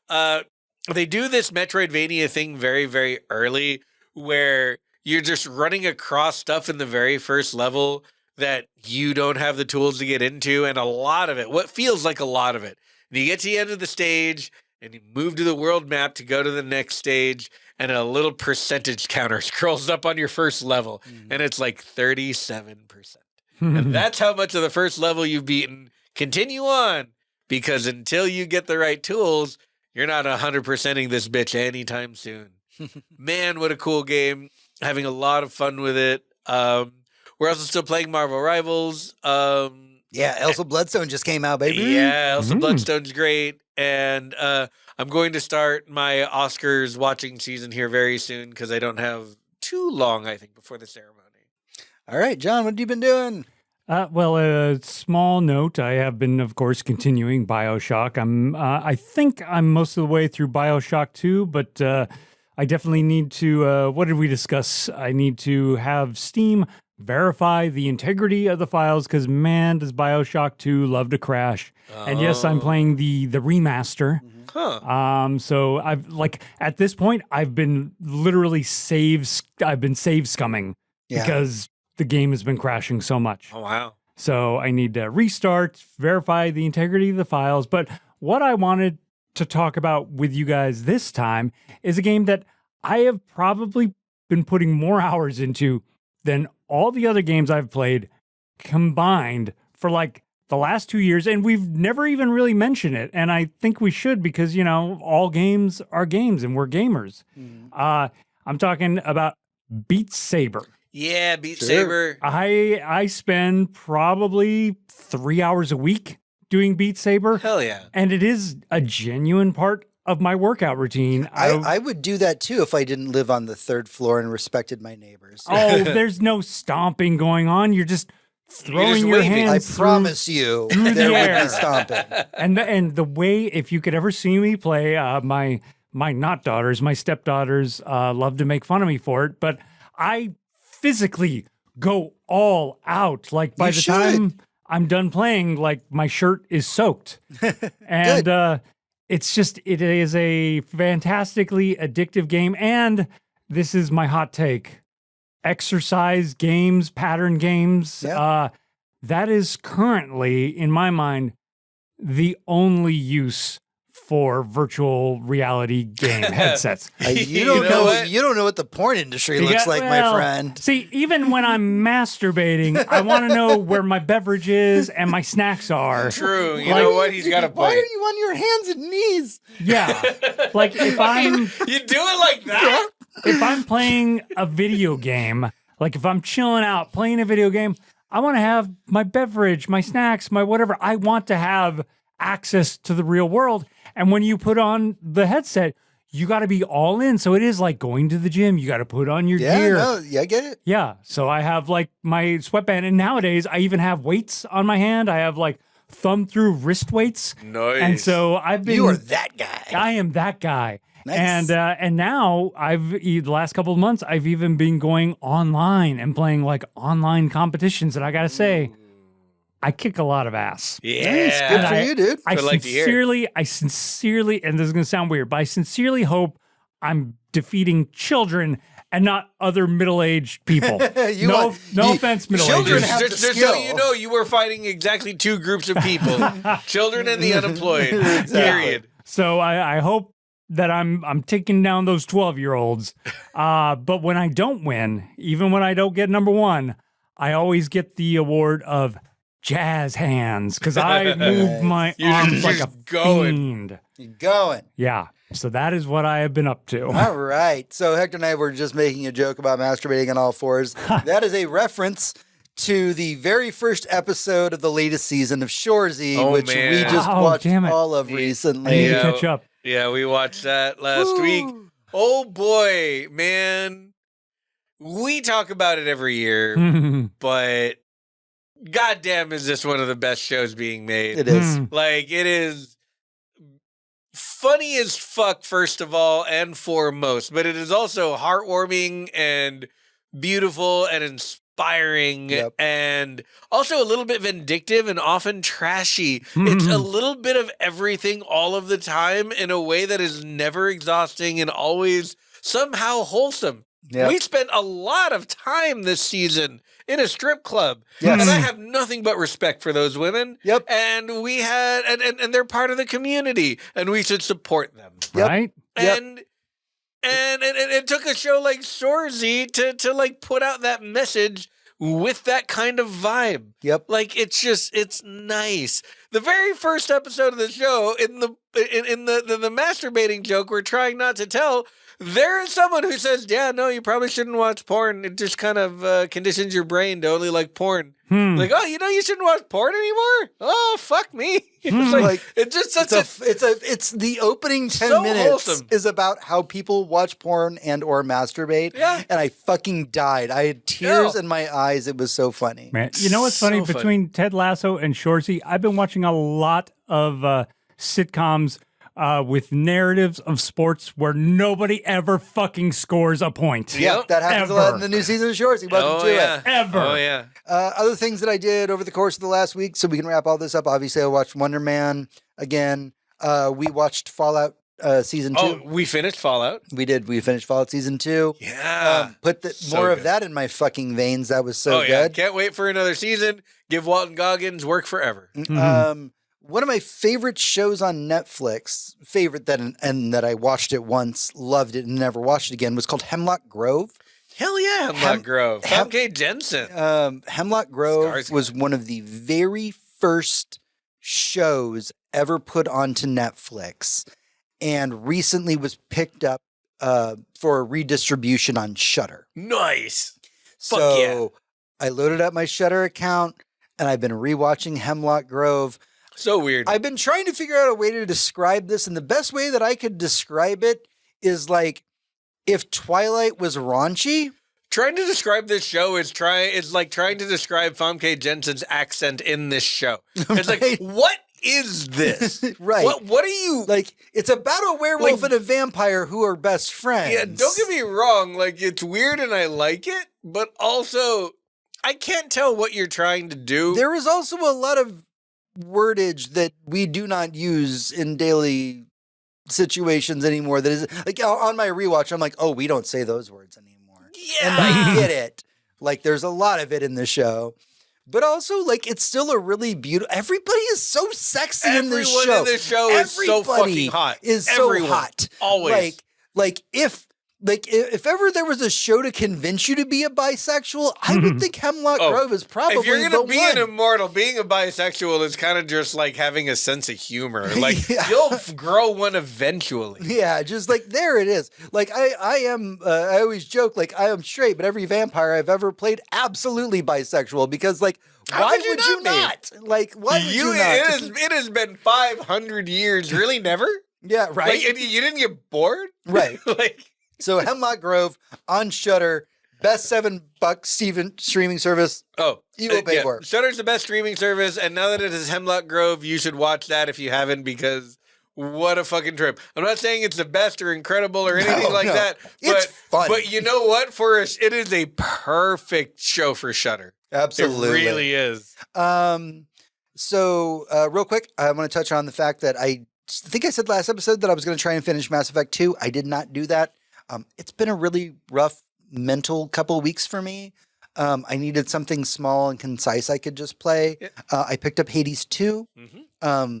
They do this Metroidvania thing very, very early where you're just running across stuff in the very first level that you don't have the tools to get into. And a lot of it, what feels like a lot of it, and you get to the end of the stage and you move to the world map to go to the next stage, and a little percentage counter scrolls up on your first level, and it's like 37%. And that's how much of the first level you've beaten. Continue on, because until you get the right tools, you're not 100%ing this bitch anytime soon. Man, what a cool game. Having a lot of fun with it. We're also still playing Marvel Rivals. Yeah, Elsa Bloodstone just came out, baby. Yeah, Elsa Bloodstone's great. And I'm going to start my Oscars watching season here very soon because I don't have too long, I think, before the ceremony. All right, John, what have you been doing? Well, a small note. I have been, of course, continuing BioShock. I think I'm most of the way through BioShock 2, but I definitely need to. What did we discuss? I need to have Steam verify the integrity of the files because, man, does BioShock 2 love to crash. And yes, I'm playing the remaster. So I've at this point, I've been literally save scumming because the game has been crashing so much. Oh, wow. So I need to restart, verify the integrity of the files. But what I wanted to talk about with you guys this time is a game that I have probably been putting more hours into than all the other games I've played combined for the last 2 years. And we've never even really mentioned it. And I think we should because, all games are games and we're gamers. I'm talking about Beat Saber. Yeah, Beat Saber. I spend probably 3 hours a week doing Beat Saber. Hell yeah. And it is a genuine part of my workout routine. I would do that too if I didn't live on the third floor and respected my neighbors. Oh, there's no stomping going on. You're just throwing your hands. I promise you, there would be stomping. And the way, if you could ever see me play, my not daughters, my stepdaughters love to make fun of me for it, but I physically go all out. By the time I'm done playing, my shirt is soaked. And it is a fantastically addictive game. And this is my hot take. Exercise games, pattern games, that is currently, in my mind, the only use for virtual reality game headsets. You don't know what the porn industry looks like, my friend. See, even when I'm masturbating, I want to know where my beverage is and my snacks are. True. You know what? He's got a point. Why are you on your hands and knees? Yeah. If I'm... You do it like that? If I'm playing a video game, if I'm chilling out playing a video game, I want to have my beverage, my snacks, my whatever. I want to have access to the real world. And when you put on the headset, you got to be all in. So it is like going to the gym. You got to put on your gear. I get it. Yeah. So I have my sweatband. And nowadays I even have weights on my hand. I have thumb through wrist weights. Nice. And so I've been... You are that guy. I am that guy. Nice. And now the last couple of months, I've even been going online and playing online competitions. And I got to say, I kick a lot of ass. Yeah. Nice. Good for you, dude. I sincerely, and this is going to sound weird, but I sincerely hope I'm defeating children and not other middle-aged people. No offense, middle-aged. Children have the Just skill. so you know, you were fighting exactly two groups of people. Children and the unemployed. Period. So I hope that I'm taking down those 12-year-olds. But when I don't win, even when I don't get number one, I always get the award of jazz hands because I moved my arms like a fiend. You're going. Yeah. So that is what I have been up to. All right. So Hector and I were just making a joke about masturbating on all fours. That is a reference to the very first episode of the latest season of Shorzy, Oh, which man. we just Oh, watched damn it. all of I recently. need to Yeah. catch up. Yeah, we watched that last week. Woo. Oh boy, man. We talk about it every year, but goddamn is this one of the best shows being made. It is. Like, it is funny as fuck, first of all, and foremost, but it is also heartwarming and beautiful and inspiring, Yep. and also a little bit vindictive and often trashy. It's a little bit of everything all of the time in a way that is never exhausting and always somehow wholesome. Yep. We spent a lot of time this season in a strip club, Yes. and I have nothing but respect for those women. Yep. And we had, and they're part of the community, and we should support them. Yep. Right? Yep. And it took a show like Shorzy to like put out that message with that kind of vibe. Yep. Like, it's nice. The very first episode of the show, in the masturbating joke we're trying not to tell, there is someone who says, yeah, no, you probably shouldn't watch porn. It just kind of conditions your brain to only like porn. Like, oh, you shouldn't watch porn anymore? Oh, fuck me. It's Like, it's just such it's the opening 10 So minutes wholesome. is about how people watch porn and or masturbate. Yeah. And I fucking died. I had tears Yeah. in my eyes. It was so funny. Man, you know what's funny? So funny. Between Ted Lasso and Shorzy, I've been watching a lot of sitcoms with narratives of sports where nobody ever fucking scores a point. Yeah, Yep. that happens a lot in Ever. the new season of Shorzy. Welcome to yeah. it. Ever. Oh, yeah. Other things that I did over the course of the last week, so we can wrap all this up. Obviously, I watched Wonder Man again. We watched Fallout season 2. Oh, we finished Fallout. We did. We finished Fallout season 2. Yeah. Put So more of good. that in my fucking veins. That was so yeah. good. Can't wait for another season. Give Walton Goggins work forever. One of my favorite shows on Netflix, that I watched it once, loved it, and never watched it again, was called Hemlock Grove. Hell yeah, Hemlock Grove. Tom K. Jensen. Hemlock Grove Skarsgård. was one of the very first shows ever put onto Netflix, and recently was picked up for redistribution on Shudder. Nice. Fuck So yeah. I loaded up my Shudder account, and I've been rewatching Hemlock Grove. So weird. I've been trying to figure out a way to describe this, and the best way that I could describe it is like if Twilight was raunchy. Trying to describe this show is like trying to describe Tom K. Jensen's accent in this show. It's Right. like, what is this? Right. What are you Like, it's about a werewolf Like- and a vampire who are best friends. Yeah, don't get me wrong. Like, it's weird and I like it, but also I can't tell what you're trying to do. There is also a lot of wordage that we do not use in daily situations anymore. That is like on my rewatch, I'm like, oh, we don't say those words anymore. Yeah. And I get it. Like, there's a lot of it in the show. But also, like, it's still a really beautiful. Everybody is so sexy in this Everyone show. in this show is so Everybody fucking hot. Is Everyone. so hot. Always. Like if ever there was a show to convince you to be a bisexual, I would think Hemlock Oh, Grove is probably if you're the gonna be one. an immortal, being a bisexual is kind of just like having a sense of humor. Like Yeah. you'll grow one eventually. Yeah, just like there it is. Like I am. I always joke like I am straight, but every vampire I've ever played absolutely bisexual because like How why could you would you not not? Like why would you not? It has been 500 years. Really, never. Yeah, right. Like, and you didn't get bored, Right. like. So Hemlock Grove on Shudder, best $7 streaming service. Oh, You will pay for it. Shudder's the best streaming service, and now that it is Hemlock Grove, you should watch that if you haven't, because what a fucking trip. I'm not saying it's the best or incredible or anything like no. that, but, It's fun. But you know what? It is a perfect show for Shudder. Absolutely. It really is. So real quick, I want to touch on the fact that I think I said last episode that I was going to try and finish Mass Effect 2. I did not do that. It's been a really rough mental couple weeks for me. I needed something small and concise I could just play. Yeah. I picked up Hades 2. Mm-hmm.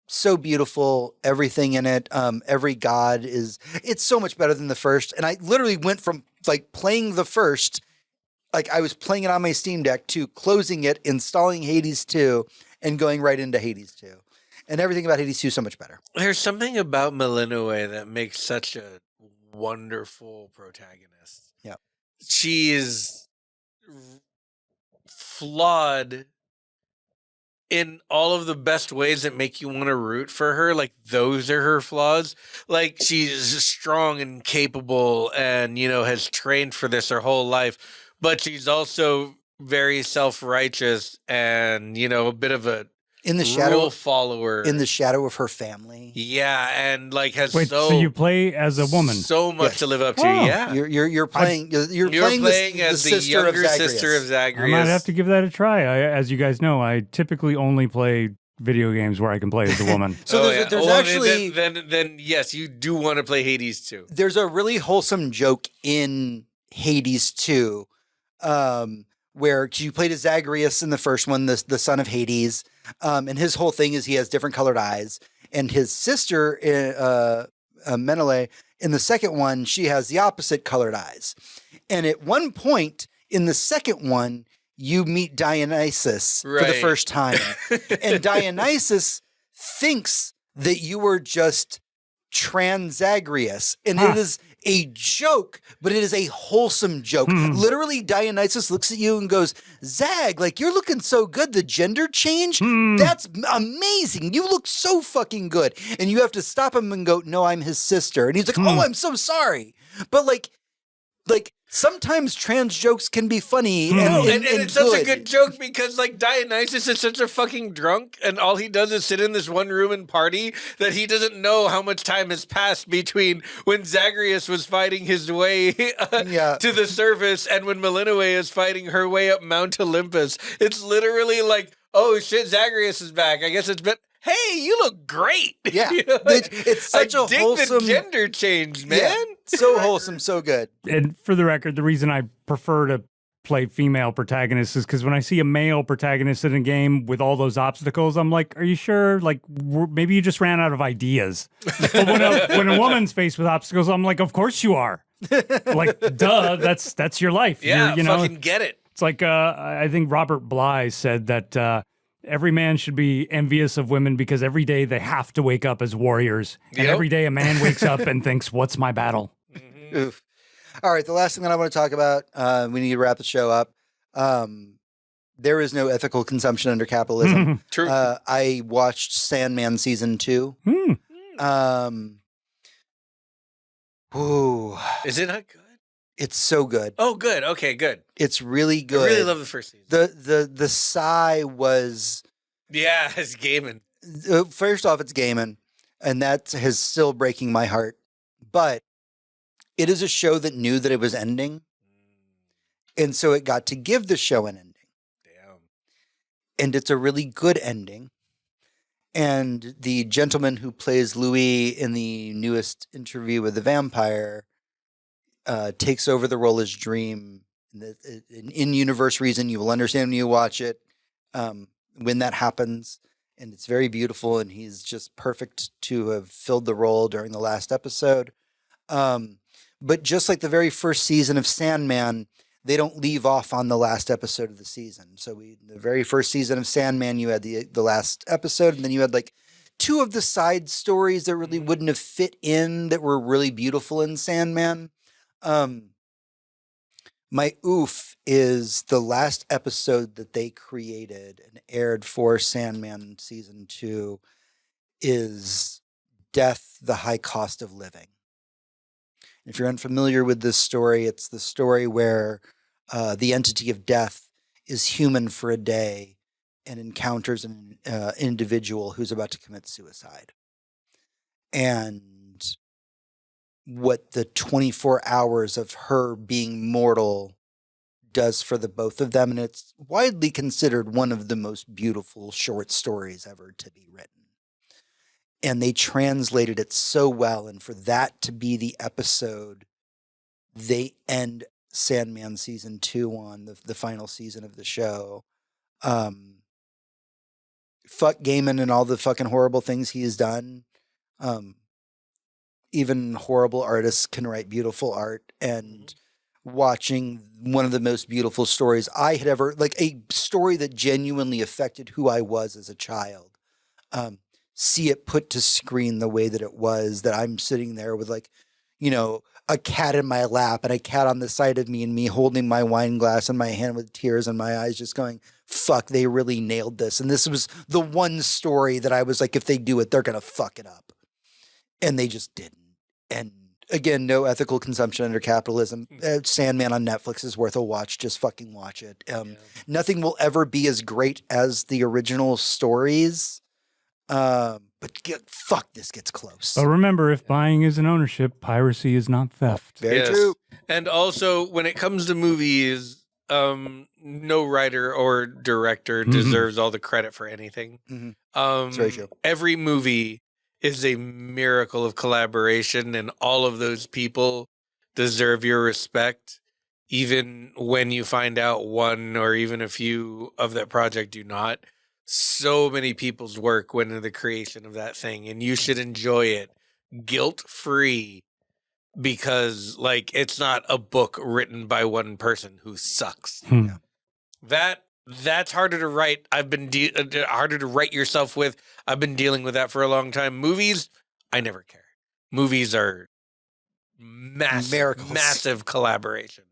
So beautiful, everything in it. Every god it's so much better than the first. And I literally went from like playing the first, like I was playing it on my Steam Deck, to closing it, installing Hades 2, and going right into Hades 2. And everything about Hades 2 is so much better. There's something about Malinoway that makes such a wonderful protagonist. Yeah. She is flawed in all of the best ways that make you want to root for her. Like, those are her flaws. Like, she's strong and capable and, you know, has trained for this her whole life, but she's also very self-righteous and, you know, a bit of a in the rule follower. In the shadow of her family. Yeah, and like has so you play as a woman. So much to live up to. Oh. Yeah. You're playing you're playing as the younger sister of Zagreus. I might have to give that a try. As you guys know, I typically only play video games where I can play as a woman. So there's actually then yes, you do want to play Hades too. There's a really wholesome joke in Hades 2, where you played as Zagreus in the first one, the son of Hades, and his whole thing is he has different colored eyes, and his sister Menelae in the second one, she has the opposite colored eyes, and at one point in the second one, you meet Dionysus for the first time, and Dionysus thinks that you were just trans Zagreus, and it is a joke, but it is a wholesome joke. Literally, Dionysus looks at you and goes, Zag, like, you're looking so good. The gender change? That's amazing. You look so fucking good. And you have to stop him and go, no, I'm his sister. And he's like, oh, I'm so sorry. But like, sometimes trans jokes can be funny and it's such a good joke because like Dionysus is such a fucking drunk and all he does is sit in this one room and party that he doesn't know how much time has passed between when Zagreus was fighting his way to the surface and when Menelae is fighting her way up Mount Olympus. It's literally like, oh shit, Zagreus is back. I guess it's been... Hey, you look great. Yeah. You know, like, it's such a wholesome... the gender change, man. Yeah, so wholesome, so good. And for the record, the reason I prefer to play female protagonists is because when I see a male protagonist in a game with all those obstacles, I'm like, are you sure? Like, maybe you just ran out of ideas. But when a woman's faced with obstacles, I'm like, of course you are. Like, duh, that's your life. Yeah, you know, fucking get it. It's like, I think Robert Bly said that... every man should be envious of women because every day they have to wake up as warriors. And every day a man wakes up and thinks, what's my battle? Oof. All right, the last thing that I want to talk about, we need to wrap the show up. There is no ethical consumption under capitalism. True. I watched Sandman season 2. Ooh. Is it not good? It's so good. Oh, good. Okay, good. It's really good. I really love the first season. The sigh was... Yeah, it's gaming. First off, it's gaming, and that is still breaking my heart. But it is a show that knew that it was ending, and so it got to give the show an ending. Damn. And it's a really good ending. And the gentleman who plays Louis in the newest Interview with the Vampire... takes over the role as Dream. An in-universe reason you will understand when you watch it when that happens. And it's very beautiful, and he's just perfect to have filled the role during the last episode. But just like the very first season of Sandman, they don't leave off on the last episode of the season. So the very first season of Sandman, you had the last episode, and then you had like 2 of the side stories that really wouldn't have fit in that were really beautiful in Sandman. My oof is the last episode that they created and aired for Sandman season 2 is Death, the High Cost of Living. If you're unfamiliar with this story, it's the story where the entity of death is human for a day and encounters an individual who's about to commit suicide. And what the 24 hours of her being mortal does for the both of them. And it's widely considered one of the most beautiful short stories ever to be written. And they translated it so well. And for that to be the episode they end Sandman season 2 on, the final season of the show. Fuck Gaiman and all the fucking horrible things he has done. Even horrible artists can write beautiful art, and watching one of the most beautiful stories I had ever, like a story that genuinely affected who I was as a child, see it put to screen the way that it was, that I'm sitting there with like, you know, a cat in my lap and a cat on the side of me and me holding my wine glass in my hand with tears in my eyes, just going, fuck, they really nailed this. And this was the one story that I was like, if they do it, they're going to fuck it up. And they just didn't. And again, no ethical consumption under capitalism. Sandman on Netflix is worth a watch. Just fucking watch it. Nothing will ever be as great as the original stories. Fuck, this gets close. But remember, if buying is an ownership, piracy is not theft. Very true. And also, when it comes to movies, no writer or director deserves all the credit for anything. That's very true. Every movie is a miracle of collaboration, and all of those people deserve your respect, even when you find out one or even a few of that project do not. So many people's work went into the creation of that thing, and you should enjoy it guilt-free because, like, it's not a book written by one person who sucks. That's harder to write. I've been harder to write yourself with. I've been dealing with that for a long time. Movies, I never care. Movies are massive collaborations.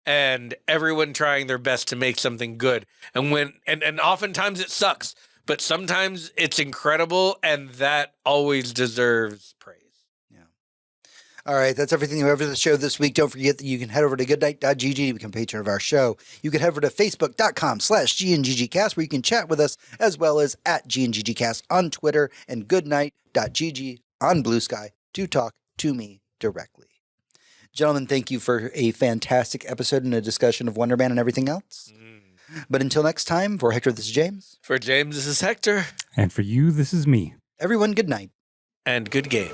And everyone trying their best to make something good. And oftentimes it sucks, but sometimes it's incredible, and that always deserves praise. Yeah. All right, that's everything we have for the show this week. Don't forget that you can head over to goodnight.gg to become a patron of our show. You can head over to facebook.com/GNGGcast where you can chat with us, as well as at GNGGcast on Twitter and goodnight.gg on Blue Sky to talk to me directly. Gentlemen, thank you for a fantastic episode and a discussion of Wonder Man and everything else. But until next time, for Hector, this is James. For James, this is Hector. And for you, this is me. Everyone, good night. And good game.